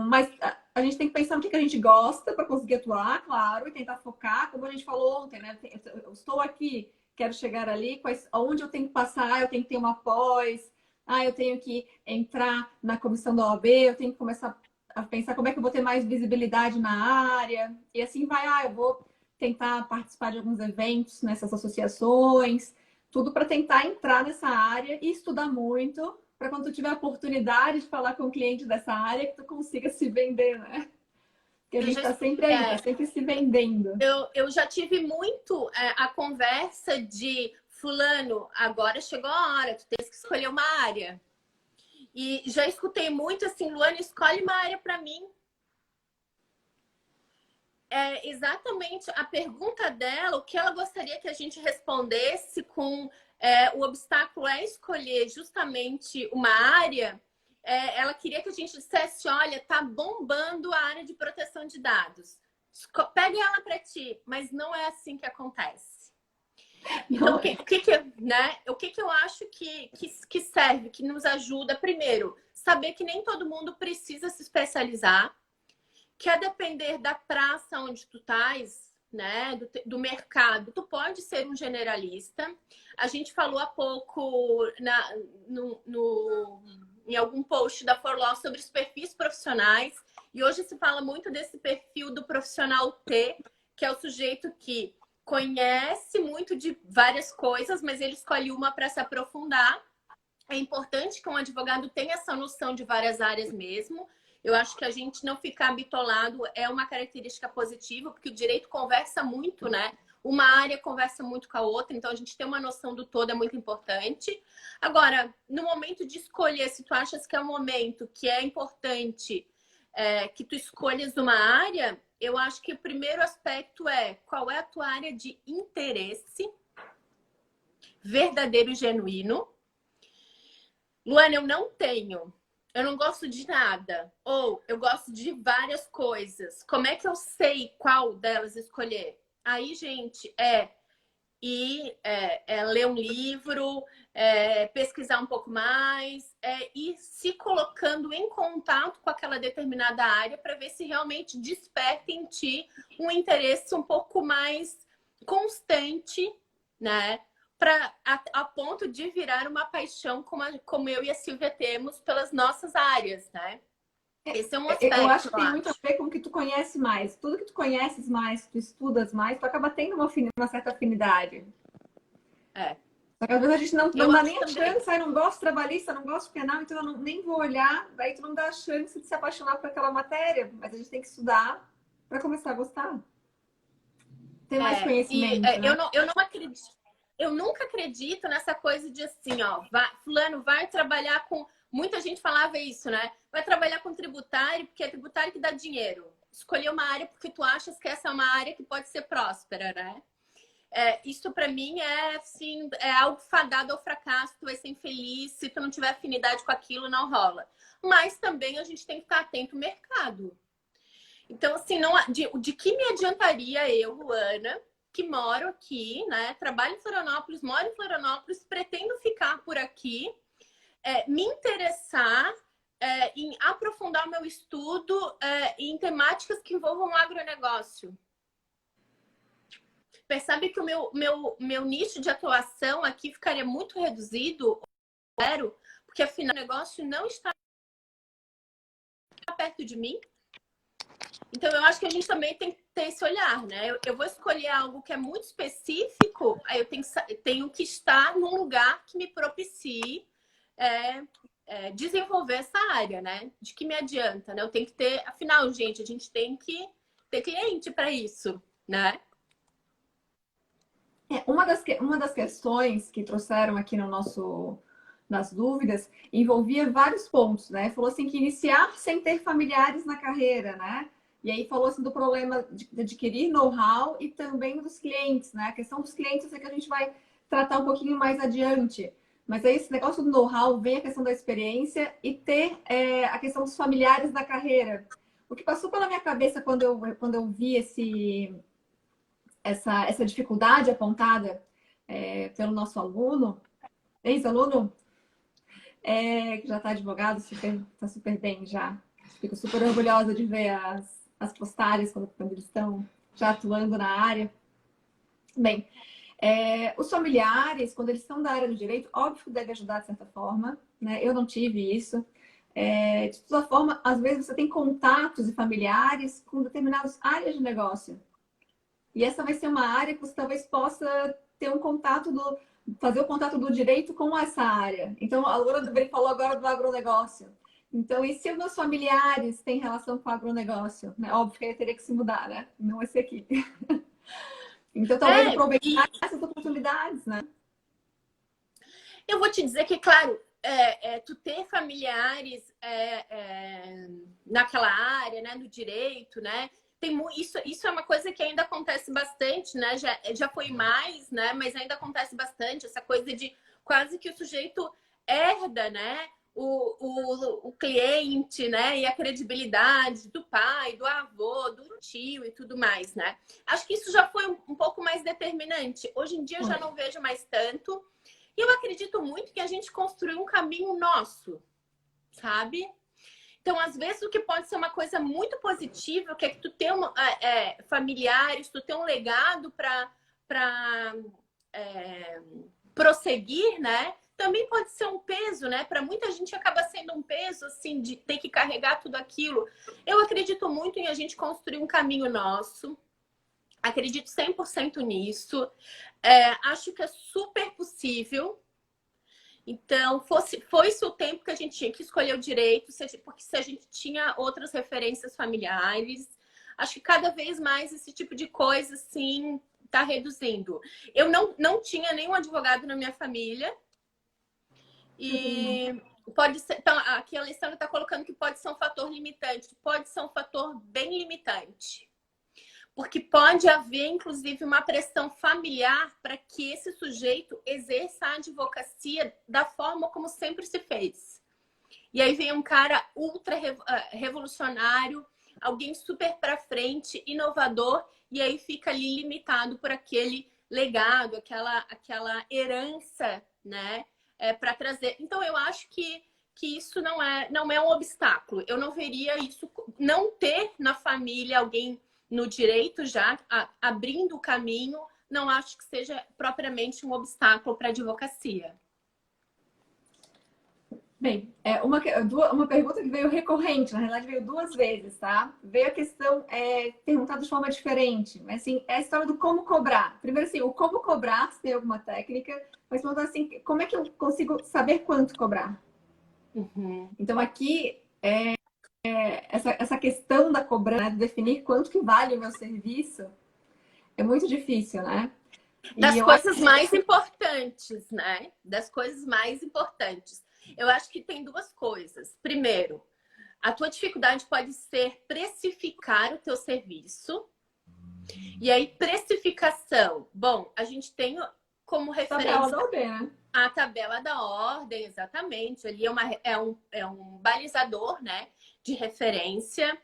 mas a gente tem que pensar no que a gente gosta para conseguir atuar, claro, e tentar focar, como a gente falou ontem, né? Eu estou aqui, quero chegar ali, onde eu tenho que passar, eu tenho que ter uma pós, eu tenho que entrar na comissão da OAB, eu tenho que começar a pensar como é que eu vou ter mais visibilidade na área, e assim vai, eu vou tentar participar de alguns eventos nessas associações, tudo para tentar entrar nessa área e estudar muito, para quando tu tiver a oportunidade de falar com o cliente dessa área, que tu consiga se vender, né? Porque a gente está sempre aí, está sempre se vendendo. Eu já tive muito a conversa de fulano, agora chegou a hora, tu tens que escolher uma área. E já escutei muito assim, Luana, escolhe uma área para mim. Exatamente a pergunta dela, o que ela gostaria que a gente respondesse com o obstáculo é escolher justamente uma área. Ela queria que a gente dissesse, olha, tá bombando a área de proteção de dados. Pegue ela para ti, mas não é assim que acontece. Então, o que eu acho que serve, que nos ajuda? Primeiro, saber que nem todo mundo precisa se especializar, que a depender da praça onde tu estás, né, do mercado, tu pode ser um generalista. A gente falou há pouco em algum post da Forlaw sobre os perfis profissionais, e hoje se fala muito desse perfil do profissional T, que é o sujeito que conhece muito de várias coisas, mas ele escolhe uma para se aprofundar. É importante que um advogado tenha essa noção de várias áreas mesmo. Eu acho que a gente não ficar bitolado é uma característica positiva, porque o direito conversa muito, né? Uma área conversa muito com a outra, então a gente ter uma noção do todo é muito importante. Agora, no momento de escolher, se tu achas que é um momento que é importante que tu escolhas uma área, eu acho que o primeiro aspecto é qual é a tua área de interesse verdadeiro e genuíno. Luana, eu não tenho. Eu não gosto de nada. Ou eu gosto de várias coisas. Como é que eu sei qual delas escolher? Aí, gente, ler um livro, pesquisar um pouco mais, ir se colocando em contato com aquela determinada área para ver se realmente desperta em ti um interesse um pouco mais constante, né? A ponto de virar uma paixão como eu e a Silvia temos pelas nossas áreas, né? Esse é um aspecto. Eu acho que tem muito a ver com o que tu conhece mais. Tudo que tu conheces mais, tu estudas mais, tu acaba tendo uma certa afinidade. Só que às vezes a gente não dá nem a chance, não gosto de trabalhista, não gosto de penal, então eu nem vou olhar, daí tu não dá a chance de se apaixonar por aquela matéria. Mas a gente tem que estudar para começar a gostar. Ter mais conhecimento, né? Eu não acredito. Eu nunca acredito nessa coisa de assim, ó, fulano vai trabalhar com... Muita gente falava isso, né? Vai trabalhar com tributário, porque é tributário que dá dinheiro. Escolher uma área porque tu achas que essa é uma área que pode ser próspera, né? Isso para mim assim, algo fadado ao fracasso, tu vai ser infeliz, se tu não tiver afinidade com aquilo, não rola. Mas também a gente tem que estar atento ao mercado. Então, assim, de que me adiantaria eu, Luana, que moro aqui, né? Trabalho em Florianópolis, moro em Florianópolis, pretendo ficar por aqui, me interessar em aprofundar o meu estudo em temáticas que envolvam o agronegócio. percebe que o meu nicho de atuação aqui ficaria muito reduzido, porque afinal o negócio não está perto de mim. Então, eu acho que a gente também tem que ter esse olhar, né? Eu vou escolher algo que é muito específico, aí eu tenho que estar num lugar que me propicie desenvolver essa área, né? De que me adianta, né? Eu tenho que ter... Afinal, gente, a gente tem que ter cliente para isso, né? Uma das questões que trouxeram aqui no nas dúvidas envolvia vários pontos, né? Falou assim que iniciar sem ter familiares na carreira, né? E aí falou assim do problema de adquirir know-how e também dos clientes, né? A questão dos clientes é que a gente vai tratar um pouquinho mais adiante. Mas aí esse negócio do know-how vem a questão da experiência e ter a questão dos familiares na carreira. O que passou pela minha cabeça quando eu vi essa dificuldade apontada pelo nosso aluno, ex-aluno, que já está advogado, está super bem já. Fico super orgulhosa de ver as postagens quando eles estão já atuando na área. Bem, os familiares, quando eles estão da área do direito, óbvio que deve ajudar de certa forma, né? Eu não tive isso. De toda forma, às vezes você tem contatos e familiares com determinadas áreas de negócio. E essa vai ser uma área que você talvez possa ter um contato fazer o contato do direito com essa área. Então, a Laura também falou agora do agronegócio. Então, e se os meus familiares têm relação com o agronegócio? Né? Óbvio que aí teria que se mudar, né? Não esse aqui. Então, talvez aproveitar essas oportunidades, né? Eu vou te dizer que, claro, tu ter familiares naquela área, né, do direito, né? Isso é uma coisa que ainda acontece bastante, né? Já foi mais, né? Mas ainda acontece bastante, essa coisa de quase que o sujeito herda, né? O cliente, né? E a credibilidade do pai, do avô, do tio e tudo mais, né? Acho que isso já foi um pouco mais determinante. Hoje em dia eu já não vejo mais tanto. E eu acredito muito que a gente construiu um caminho nosso, sabe? Então, às vezes, o que pode ser uma coisa muito positiva, que é que tu tem familiares, tu tem um legado para prosseguir, né? Também pode ser um peso, né? Para muita gente acaba sendo um peso, assim, de ter que carregar tudo aquilo. Eu acredito muito em a gente construir um caminho nosso. Acredito 100% nisso. Acho que é super possível. Então, foi-se o tempo que a gente tinha que escolher o direito, porque se a gente tinha outras referências familiares, acho que cada vez mais esse tipo de coisa, assim, está reduzindo. Eu não tinha nenhum advogado na minha família. E pode ser. Então, aqui a Alessandra está colocando que pode ser um fator limitante. Pode ser um fator bem limitante. Porque pode haver, inclusive, uma pressão familiar para que esse sujeito exerça a advocacia da forma como sempre se fez. E aí vem um cara ultra revolucionário, alguém super para frente, inovador, e aí fica ali limitado por aquele legado, aquela herança, né? Para trazer. Então, eu acho que isso não é um obstáculo. Eu não veria isso, não ter na família alguém no direito já, abrindo o caminho, não acho que seja propriamente um obstáculo para a advocacia. Bem, uma pergunta que veio recorrente, na realidade veio duas vezes, tá? Veio a questão perguntada de forma diferente, mas assim, é a história do como cobrar. Primeiro assim, o como cobrar, se tem alguma técnica, mas perguntar assim, como é que eu consigo saber quanto cobrar? Uhum. Então aqui, essa questão da cobrança, de definir quanto que vale o meu serviço, é muito difícil, né? Das coisas mais importantes, né? Das coisas mais importantes. Eu acho que tem duas coisas. Primeiro, a tua dificuldade pode ser precificar o teu serviço. E aí, precificação. Bom, a gente tem como referência a tabela da ordem, exatamente. Ali é um balizador, né, de referência.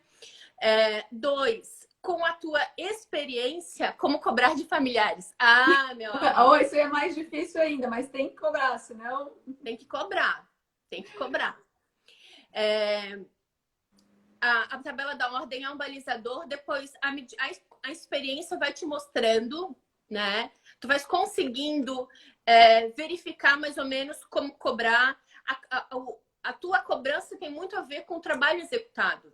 Dois, com a tua experiência, como cobrar de familiares. Ah, meu amor. Isso é mais difícil ainda, mas tem que cobrar, senão... Tem que cobrar. Tem que cobrar. A tabela da ordem é um balizador, depois a experiência vai te mostrando né? Tu vais conseguindo verificar mais ou menos como cobrar. A tua cobrança tem muito a ver com o trabalho executado.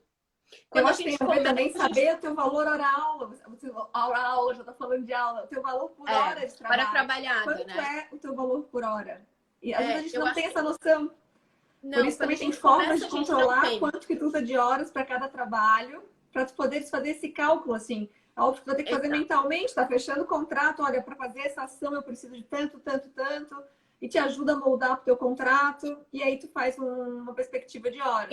Eu Quando a acho que tem gente a ver começa, também saber o teu valor hora-aula. Hora-aula, já tá falando de aula. O teu valor por hora de para trabalho. trabalhada, Quanto né? é o teu valor por hora? E às vezes a gente Eu não acho tem que essa noção. Por não, isso quando a também tem gente formas começa, de a gente não controlar tem. quanto que tu usa de horas para cada trabalho, para tu poderes fazer esse cálculo, assim. Óbvio que tu vai ter que fazer Exato. mentalmente, tá fechando o contrato, olha, para fazer essa ação eu preciso de tanto, tanto, tanto, e te ajuda a moldar o teu contrato, e aí tu faz uma perspectiva de horas.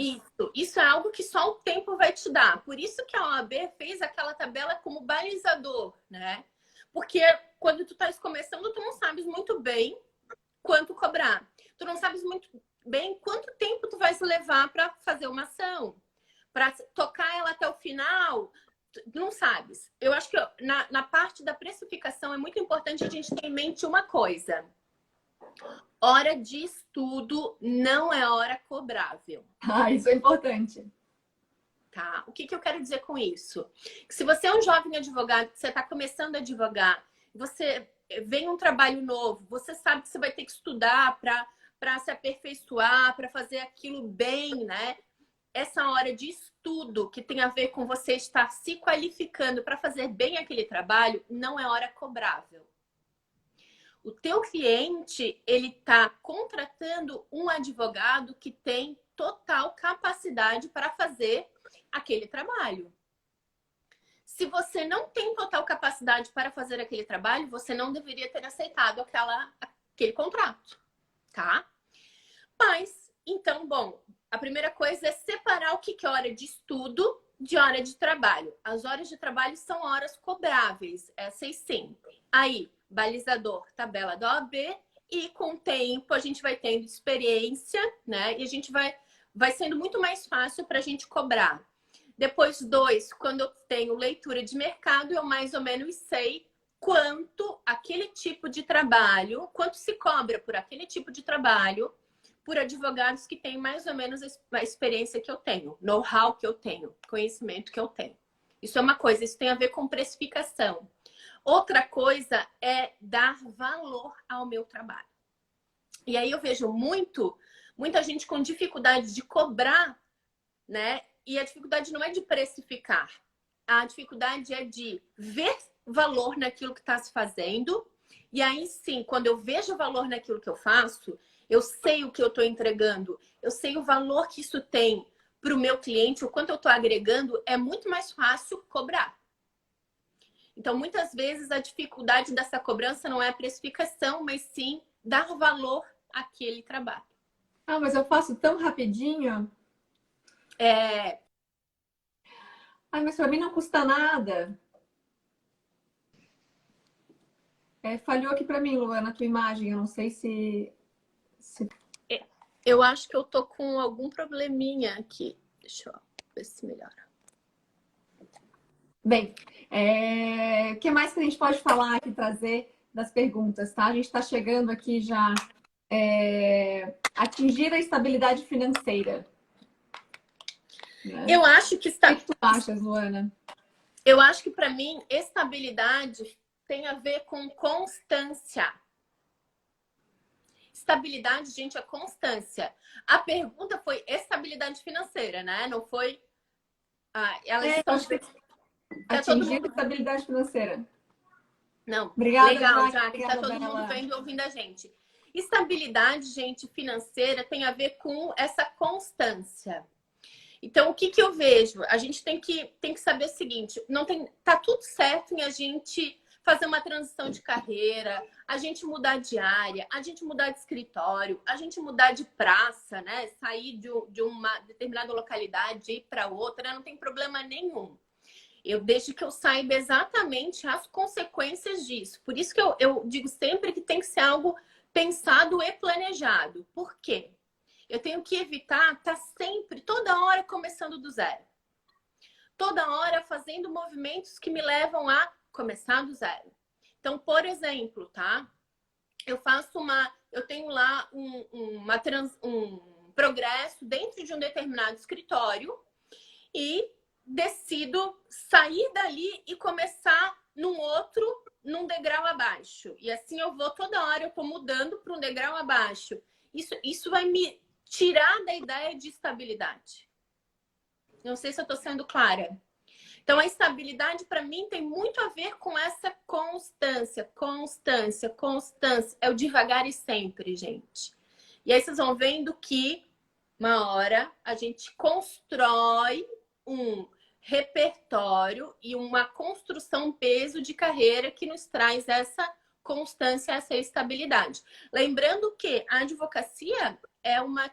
Isso é algo que só o tempo vai te dar. Por isso que a OAB fez aquela tabela como balizador, né? Porque quando tu estás começando, tu não sabes muito bem quanto cobrar. Tu não sabes muito bem quanto tempo tu vais levar para fazer uma ação. Para tocar ela até o final, tu não sabes. Eu acho que na parte da precificação é muito importante a gente ter em mente uma coisa. Hora de estudo não é hora cobrável. Ah, isso é importante. Tá? O que eu quero dizer com isso? Que se você é um jovem advogado, você está começando a advogar, você vem um trabalho novo, você sabe que você vai ter que estudar para se aperfeiçoar, para fazer aquilo bem, né? Essa hora de estudo que tem a ver com você estar se qualificando para fazer bem aquele trabalho, não é hora cobrável. O teu cliente, ele está contratando um advogado que tem total capacidade para fazer aquele trabalho. Se você não tem total capacidade para fazer aquele trabalho, você não deveria ter aceitado aquele contrato, tá? Mas, então, bom, a primeira coisa é separar o que é hora de estudo de hora de trabalho. As horas de trabalho são horas cobráveis, essas sim. Aí, balizador, tabela da OAB, e com o tempo a gente vai tendo experiência, né? E a gente vai sendo muito mais fácil para a gente cobrar. Depois, 2, quando eu tenho leitura de mercado, eu mais ou menos sei quanto aquele tipo de trabalho, quanto se cobra por aquele tipo de trabalho, por advogados que têm mais ou menos a experiência que eu tenho, know-how que eu tenho, conhecimento que eu tenho. Isso é uma coisa, isso tem a ver com precificação. Outra coisa é dar valor ao meu trabalho. E aí eu vejo muita gente com dificuldade de cobrar, né? E a dificuldade não é de precificar. A dificuldade é de ver valor naquilo que está se fazendo. E aí sim, quando eu vejo valor naquilo que eu faço, eu sei o que eu estou entregando, eu sei o valor que isso tem para o meu cliente, o quanto eu estou agregando, é muito mais fácil cobrar. Então, muitas vezes, a dificuldade dessa cobrança não é a precificação, mas sim dar valor àquele trabalho. Ah, mas eu faço tão rapidinho. Ah, mas para mim não custa nada. Falhou aqui para mim, Luana, a tua imagem. Eu não sei se... Eu acho que eu tô com algum probleminha aqui. Deixa eu ver se melhora. Bem, o que mais que a gente pode falar aqui, trazer das perguntas, tá? A gente está chegando aqui já. Atingir a estabilidade financeira. Né? Eu acho que O que tu achas, Luana? Eu acho que para mim estabilidade tem a ver com constância. Estabilidade, gente, é constância. A pergunta foi estabilidade financeira, né? Não foi. Elas estão. Acho que Tá todo atingir a mundo. estabilidade financeira. Não. Obrigada, Legal, Jaque. Jaque. Tá Obrigada, todo mundo Bela. vendo e ouvindo a gente. Estabilidade, gente, financeira tem a ver com essa constância. Então, o que eu vejo? A gente tem que saber o seguinte: tá tudo certo em a gente fazer uma transição de carreira, a gente mudar de área, a gente mudar de escritório, a gente mudar de praça, né? Sair de uma determinada localidade e ir para outra, não tem problema nenhum. Desde que eu saiba exatamente as consequências disso. Por isso que eu digo sempre que tem que ser algo pensado e planejado. Por quê? Eu tenho que evitar estar sempre, toda hora, começando do zero. Toda hora fazendo movimentos que me levam a começar do zero. Então, por exemplo, tá? Eu tenho lá um progresso dentro de um determinado escritório e decido sair dali e começar num um degrau abaixo. E assim eu vou toda hora, eu tô mudando para um degrau abaixo. Isso vai me tirar da ideia de estabilidade. Não sei se eu tô sendo clara. Então, a estabilidade, para mim, tem muito a ver com essa constância, constância, constância. É o devagar e sempre, gente. E aí vocês vão vendo que, uma hora, a gente constrói um repertório e uma construção, um peso de carreira que nos traz essa constância, essa estabilidade. Lembrando que a advocacia é uma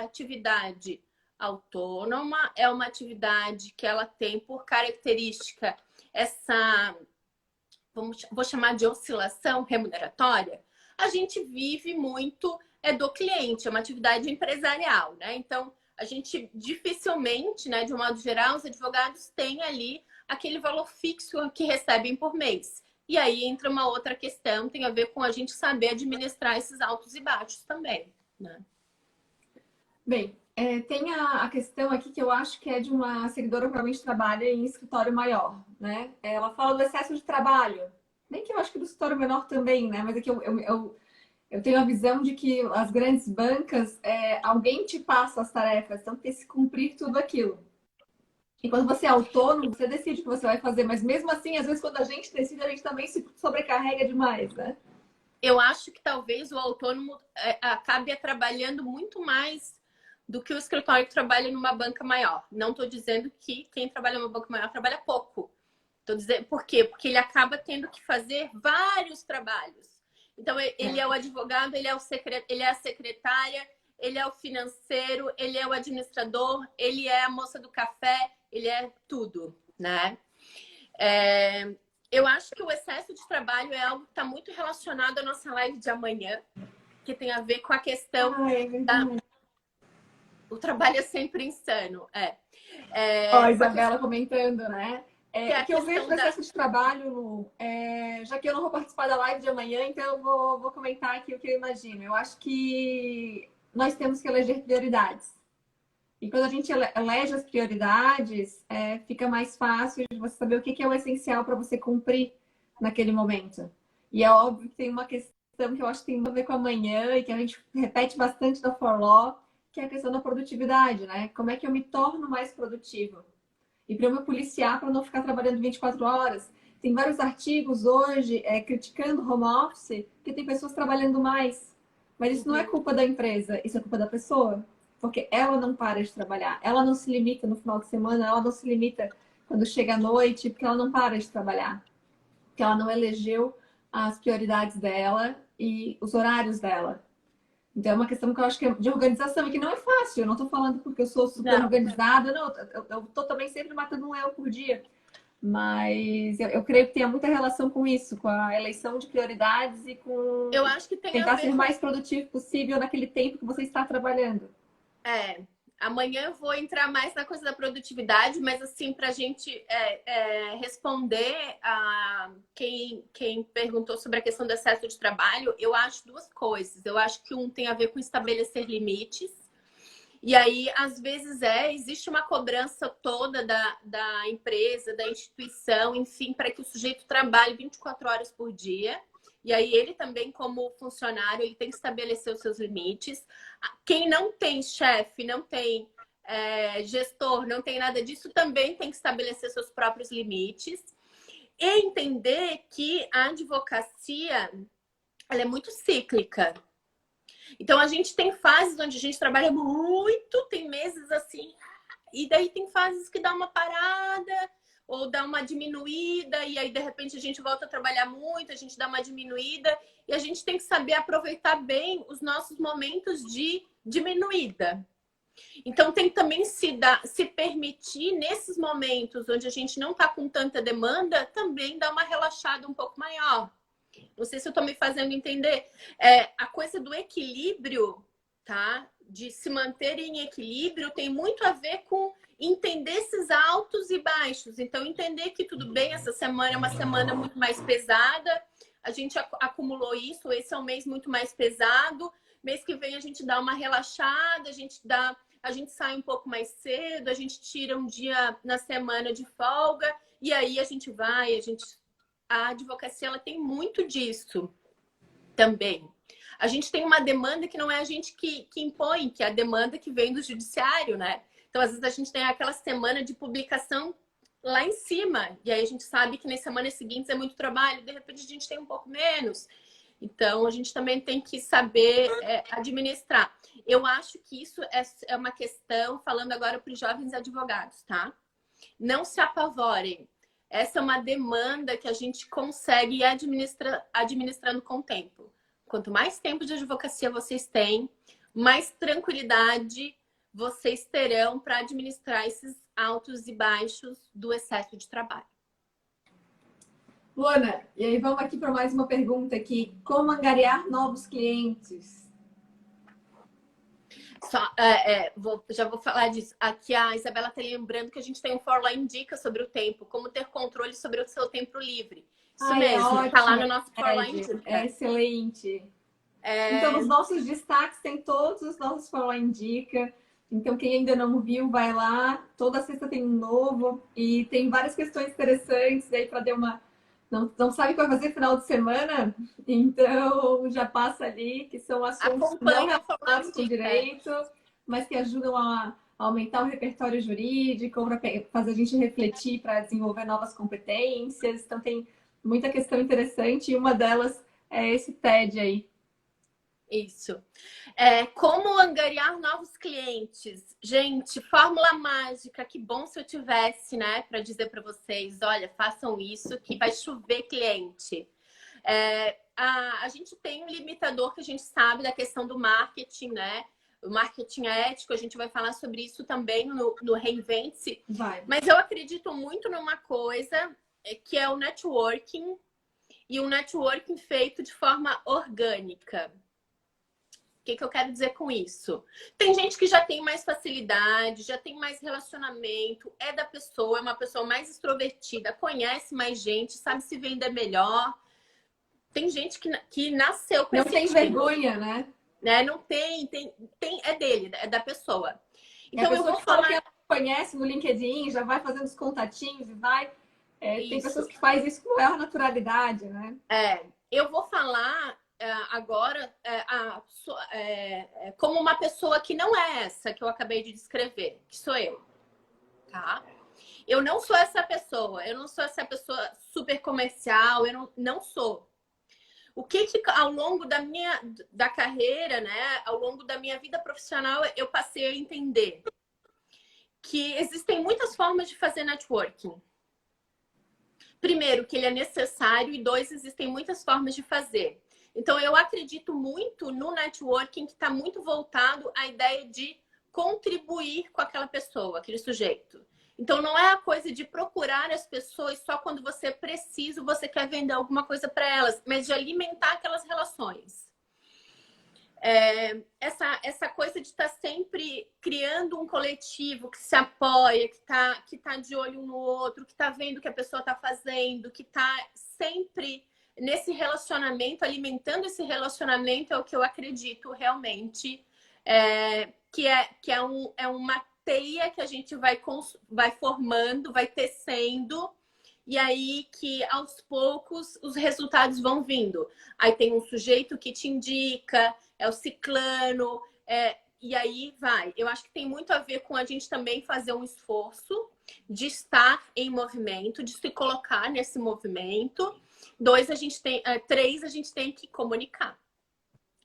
atividade autônoma, é uma atividade que ela tem por característica essa, vou chamar de oscilação remuneratória. A gente vive muito do cliente, é uma atividade empresarial, né? Então, a gente dificilmente, né, de um modo geral, os advogados têm ali aquele valor fixo que recebem por mês. E aí entra uma outra questão, tem a ver com a gente saber administrar esses altos e baixos também, né? Bem, tem a questão aqui que eu acho que é de uma seguidora que provavelmente trabalha em escritório maior, né? Ela fala do excesso de trabalho. Bem que eu acho que do escritório menor também, né? Mas é que eu tenho a visão de que as grandes bancas, alguém te passa as tarefas, então tem que se cumprir tudo aquilo. E quando você é autônomo, você decide o que você vai fazer, mas mesmo assim, às vezes quando a gente decide, a gente também se sobrecarrega demais, né? Eu acho que talvez o autônomo acabe trabalhando muito mais do que o escritório que trabalha numa banca maior. Não estou dizendo que quem trabalha numa banca maior trabalha pouco. Estou dizendo por quê? Porque ele acaba tendo que fazer vários trabalhos. Então, ele é o advogado, ele é a secretária, ele é o financeiro, ele é o administrador, ele é a moça do café, ele é tudo, né? Eu acho que o excesso de trabalho é algo que está muito relacionado à nossa live de amanhã, que tem a ver com a questão da... O trabalho é sempre insano, Ó, a Isabela comentando, né? Que eu vejo o excesso de trabalho, já que eu não vou participar da live de amanhã, então eu vou comentar aqui o que eu imagino. Eu acho que nós temos que eleger prioridades. E quando a gente elege as prioridades, fica mais fácil de você saber o que é o essencial para você cumprir naquele momento. E é óbvio que tem uma questão que eu acho que tem a ver com amanhã e que a gente repete bastante da For Law, que é a questão da produtividade, né? Como é que eu me torno mais produtivo? E para eu me policiar para não ficar trabalhando 24 horas. Tem vários artigos hoje criticando o home office, porque tem pessoas trabalhando mais. Mas isso não é culpa da empresa, isso é culpa da pessoa. Porque ela não para de trabalhar. Ela não se limita no final de semana, ela não se limita quando chega à noite, porque ela não para de trabalhar. Porque ela não elegeu as prioridades dela e os horários dela. Então é uma questão que eu acho que é de organização e que não é fácil. Eu não estou falando porque eu sou super organizada, não. Eu estou também sempre matando um leão por dia. Mas eu creio que tem muita relação com isso, com a eleição de prioridades e com eu acho que tem tentar ser o mais produtivo possível naquele tempo que você está trabalhando. Amanhã eu vou entrar mais na coisa da produtividade, mas assim, para a gente responder a quem perguntou sobre a questão do excesso de trabalho, eu acho duas coisas. Eu acho que um tem a ver com estabelecer limites. E aí, às vezes, existe uma cobrança toda da empresa, da instituição, enfim, para que o sujeito trabalhe 24 horas por dia. E aí, ele também, como funcionário, ele tem que estabelecer os seus limites. Quem não tem chefe, não tem gestor, não tem nada disso, também tem que estabelecer seus próprios limites. E entender que a advocacia, ela é muito cíclica. Então, a gente tem fases onde a gente trabalha muito, tem meses assim, e daí tem fases que dá uma parada ou dá uma diminuída, e aí, de repente, a gente volta a trabalhar muito, a gente dá uma diminuída, e a gente tem que saber aproveitar bem os nossos momentos de diminuída. Então, tem que também se permitir, nesses momentos onde a gente não está com tanta demanda, também dar uma relaxada um pouco maior. Não sei se eu estou me fazendo entender. A coisa do equilíbrio, tá? De se manter em equilíbrio tem muito a ver com entender esses altos e baixos. Então, entender que tudo bem, essa semana é uma semana muito mais pesada, a gente acumulou isso, esse é um mês muito mais pesado, mês que vem a gente dá uma relaxada, a gente sai um pouco mais cedo, a gente tira um dia na semana de folga, e aí a gente a advocacia ela tem muito disso também. A gente tem uma demanda que não é a gente que impõe, que é a demanda que vem do judiciário, né? Então, às vezes, a gente tem aquela semana de publicação lá em cima. E aí a gente sabe que nas semanas seguintes é muito trabalho, de repente a gente tem um pouco menos. Então, a gente também tem que saber administrar. Eu acho que isso é uma questão, falando agora para os jovens advogados, tá? Não se apavorem. Essa é uma demanda que a gente consegue ir administrando com o tempo. Quanto mais tempo de advocacia vocês têm, mais tranquilidade vocês terão para administrar esses altos e baixos do excesso de trabalho. Luana, e aí vamos aqui para mais uma pergunta aqui. Como angariar novos clientes? Já vou falar disso. Aqui a Isabela está lembrando que a gente tem um Forline Dica sobre o tempo, como ter controle sobre o seu tempo livre. Isso mesmo, está lá no nosso Forline Dica. É excelente. Então, nos nossos destaques tem todos os nossos Forline Dica. Então, quem ainda não viu, vai lá. Toda sexta tem um novo. E tem várias questões interessantes aí para dar uma... Não sabe o que vai fazer final de semana? Então, já passa ali, que são assuntos não relacionados com direito, mas que ajudam a aumentar o repertório jurídico, para fazer a gente refletir, para desenvolver novas competências. Então, tem muita questão interessante e uma delas é esse TED aí. Isso. Como angariar novos clientes? Gente, fórmula mágica, que bom se eu tivesse, né? Para dizer para vocês, olha, façam isso que vai chover cliente. A gente tem um limitador que a gente sabe da questão do marketing, né? O marketing ético, a gente vai falar sobre isso também no Reinvente-se. Mas eu acredito muito numa coisa que é o networking e um networking feito de forma orgânica. O que eu quero dizer com isso? Tem gente que já tem mais facilidade, já tem mais relacionamento, é da pessoa, é uma pessoa mais extrovertida, conhece mais gente, sabe se vender melhor. Tem gente que nasceu com esse tipo. Não tem vergonha, né? Não tem, é dele, é da pessoa. Então eu vou falar que ela conhece no LinkedIn, já vai fazendo os contatinhos e vai. Tem pessoas que fazem isso com maior naturalidade, né? Eu vou falar agora como uma pessoa que não é essa que eu acabei de descrever, que sou eu, tá? Eu não sou essa pessoa, eu não sou essa pessoa super comercial, eu não sou. O que ao longo da carreira, né, ao longo da minha vida profissional, eu passei a entender que existem muitas formas de fazer networking. Primeiro, que ele é necessário, e dois, existem muitas formas de fazer. Então, eu acredito muito no networking que está muito voltado à ideia de contribuir com aquela pessoa, aquele sujeito. Então, não é a coisa de procurar as pessoas só quando você precisa, você quer vender alguma coisa para elas, mas de alimentar aquelas relações. Essa coisa de estar sempre criando um coletivo que se apoia, que tá de olho um no outro, que está vendo o que a pessoa está fazendo, que está sempre nesse relacionamento, alimentando esse relacionamento, é o que eu acredito realmente, que é uma teia que a gente vai formando, vai tecendo, e aí que aos poucos os resultados vão vindo. Aí tem um sujeito que te indica, é o ciclano, e aí vai. Eu acho que tem muito a ver com a gente também fazer um esforço de estar em movimento, de se colocar nesse movimento. Três, a gente tem que comunicar.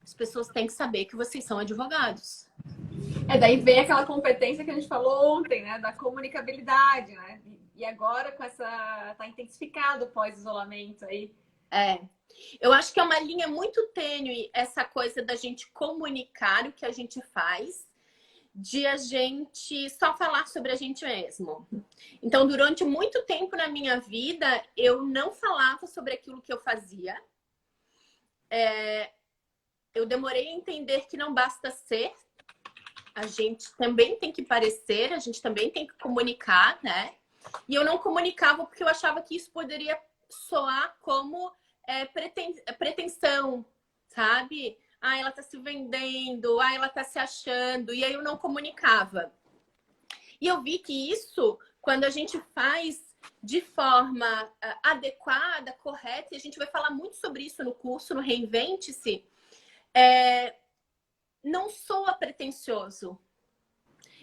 As pessoas têm que saber que vocês são advogados. Daí vem aquela competência que a gente falou ontem, né? Da comunicabilidade, né? E agora com tá intensificado pós-isolamento aí. Eu acho que é uma linha muito tênue essa coisa da gente comunicar o que a gente faz, de a gente só falar sobre a gente mesmo. Então, durante muito tempo na minha vida, eu não falava sobre aquilo que eu fazia. Eu demorei a entender que não basta ser, a gente também tem que parecer, a gente também tem que comunicar, né? E eu não comunicava porque eu achava que isso poderia soar como pretensão, sabe? Ela tá se vendendo, ela tá se achando, e aí eu não comunicava. E eu vi que isso, quando a gente faz de forma adequada, correta, e a gente vai falar muito sobre isso no curso, no Reinvente-se, não soa pretensioso.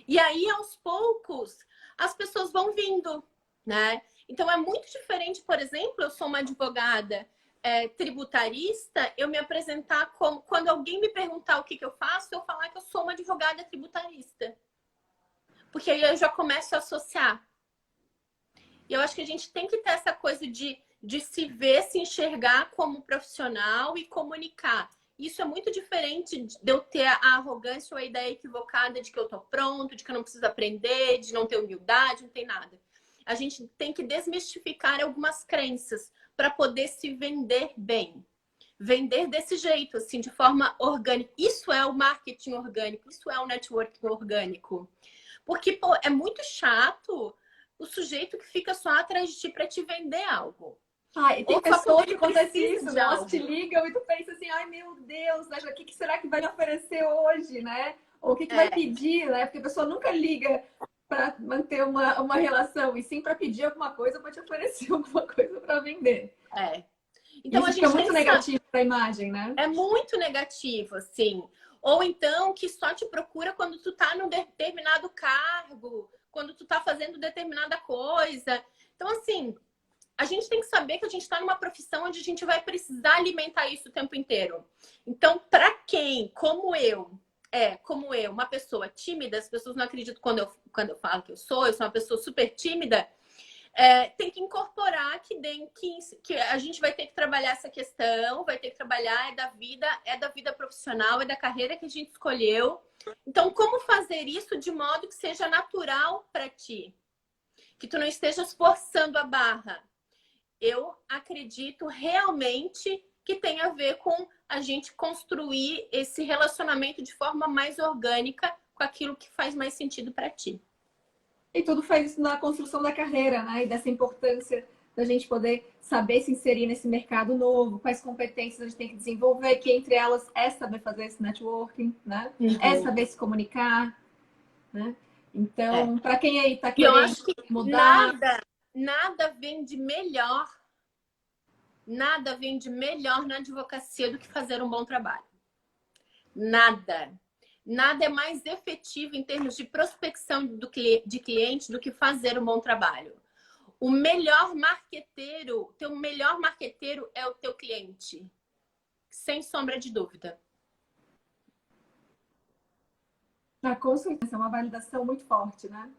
E aí, aos poucos, as pessoas vão vindo, né? Então, é muito diferente, por exemplo, eu sou uma advogada tributarista, eu me apresentar como... Quando alguém me perguntar o que eu faço, eu falar que eu sou uma advogada tributarista. Porque aí eu já começo a associar. E eu acho que a gente tem que ter essa coisa de se ver, se enxergar como profissional e comunicar. Isso é muito diferente de eu ter a arrogância ou a ideia equivocada de que eu tô pronto, de que eu não preciso aprender, de não ter humildade, não tem nada. A gente tem que desmistificar algumas crenças para poder se vender bem. Vender desse jeito, assim, de forma orgânica. Isso é o marketing orgânico, isso é o networking orgânico. Porque, pô, é muito chato o sujeito que fica só atrás de ti para te vender algo. E tem pessoas que acontece isso, né? Elas te ligam e tu pensa assim, ai meu Deus, né? O que será que vai me oferecer hoje, né? Ou o que vai pedir, né? Porque a pessoa nunca liga para manter uma relação, e sim para pedir alguma coisa, para te oferecer alguma coisa para vender. Então, isso fica muito negativo para a imagem, né? É muito negativo, assim. Ou então que só te procura quando tu tá num determinado cargo, quando tu tá fazendo determinada coisa. Então, assim, a gente tem que saber que a gente está numa profissão onde a gente vai precisar alimentar isso o tempo inteiro. Então, para quem, como eu, uma pessoa tímida, as pessoas não acreditam quando eu falo que eu sou uma pessoa super tímida, tem que incorporar que a gente vai ter que trabalhar essa questão, vai ter que trabalhar, é da vida profissional, é da carreira que a gente escolheu. Então, como fazer isso de modo que seja natural para ti? Que tu não estejas forçando a barra. Eu acredito realmente que tem a ver com a gente construir esse relacionamento de forma mais orgânica com aquilo que faz mais sentido para ti. E tudo faz isso na construção da carreira, né? E dessa importância da gente poder saber se inserir nesse mercado novo, quais competências a gente tem que desenvolver, que entre elas é saber fazer esse networking, né? É saber se comunicar, né? Então, para quem aí está querendo eu acho que mudar... Nada vende melhor na advocacia do que fazer um bom trabalho. Nada. Nada é mais efetivo em termos de prospecção de cliente do que fazer um bom trabalho. O melhor marqueteiro, teu melhor marqueteiro é o teu cliente. Sem sombra de dúvida. Com certeza, é uma validação muito forte, né?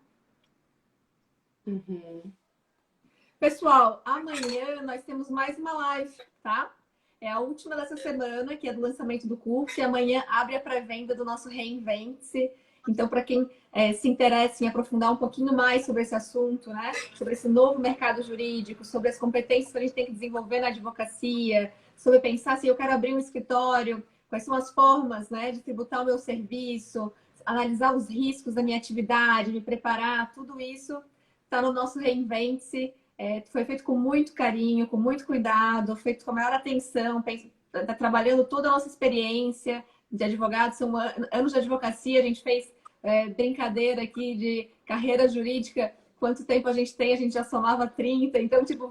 Pessoal, amanhã nós temos mais uma live, tá? É a última dessa semana, que é do lançamento do curso, e amanhã abre a pré-venda do nosso Reinvente-se. Então, para quem se interessa em aprofundar um pouquinho mais sobre esse assunto, né? Sobre esse novo mercado jurídico, sobre as competências que a gente tem que desenvolver na advocacia, sobre pensar se eu quero abrir um escritório, quais são as formas, né, de tributar o meu serviço, analisar os riscos da minha atividade, me preparar, tudo isso está no nosso Reinvente-se. Foi feito com muito carinho, com muito cuidado, feito com a maior atenção, tá trabalhando toda a nossa experiência de advogado, são anos de advocacia, a gente fez brincadeira aqui de carreira jurídica, quanto tempo a gente tem, a gente já somava 30, então, tipo,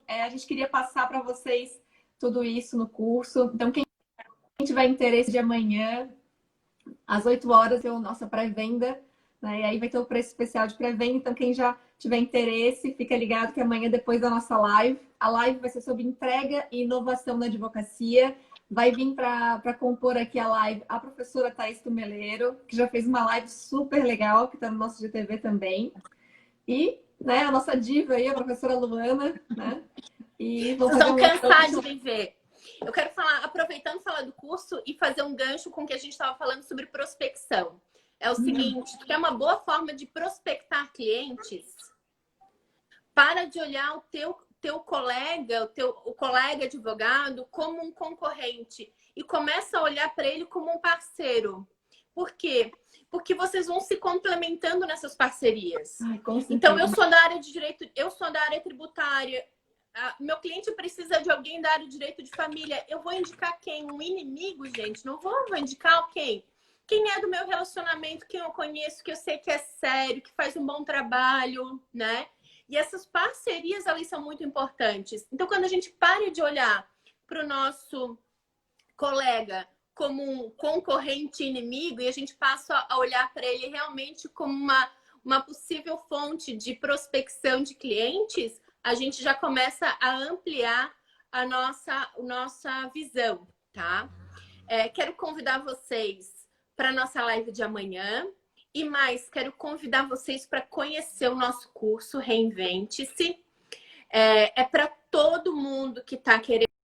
a gente queria passar para vocês tudo isso no curso. Então, quem tiver interesse de amanhã, às 8 horas, é a nossa pré-venda, né? E aí vai ter o preço especial de pré-venda, então quem já tiver interesse, fica ligado que amanhã, depois da nossa live, a live vai ser sobre entrega e inovação na advocacia. Vai vir para compor aqui a live a professora Thaís Tumeleiro, que já fez uma live super legal, que está no nosso GTV também. E, né, a nossa diva aí, a professora Luana, né? E vocês estão cansados de me ver. Eu quero aproveitando falar do curso e fazer um gancho com o que a gente estava falando sobre prospecção. É o seguinte, tu quer uma boa forma de prospectar clientes? Para de olhar o teu colega, o colega advogado como um concorrente e começa a olhar para ele como um parceiro. Por quê? Porque vocês vão se complementando nessas parcerias. Então, eu sou da área de direito, eu sou da área tributária. Meu cliente precisa de alguém da área de direito de família. Eu vou indicar quem? Um inimigo, gente? Não vou indicar quem? Quem é do meu relacionamento, quem eu conheço, que eu sei que é sério, que faz um bom trabalho, né? E essas parcerias ali são muito importantes. Então, quando a gente para de olhar para o nosso colega como um concorrente inimigo e a gente passa a olhar para ele realmente como uma possível fonte de prospecção de clientes, a gente já começa a ampliar a nossa visão, tá? Quero convidar vocês para a nossa live de amanhã. E mais, quero convidar vocês para conhecer o nosso curso Reinvente-se. É para todo mundo que está querendo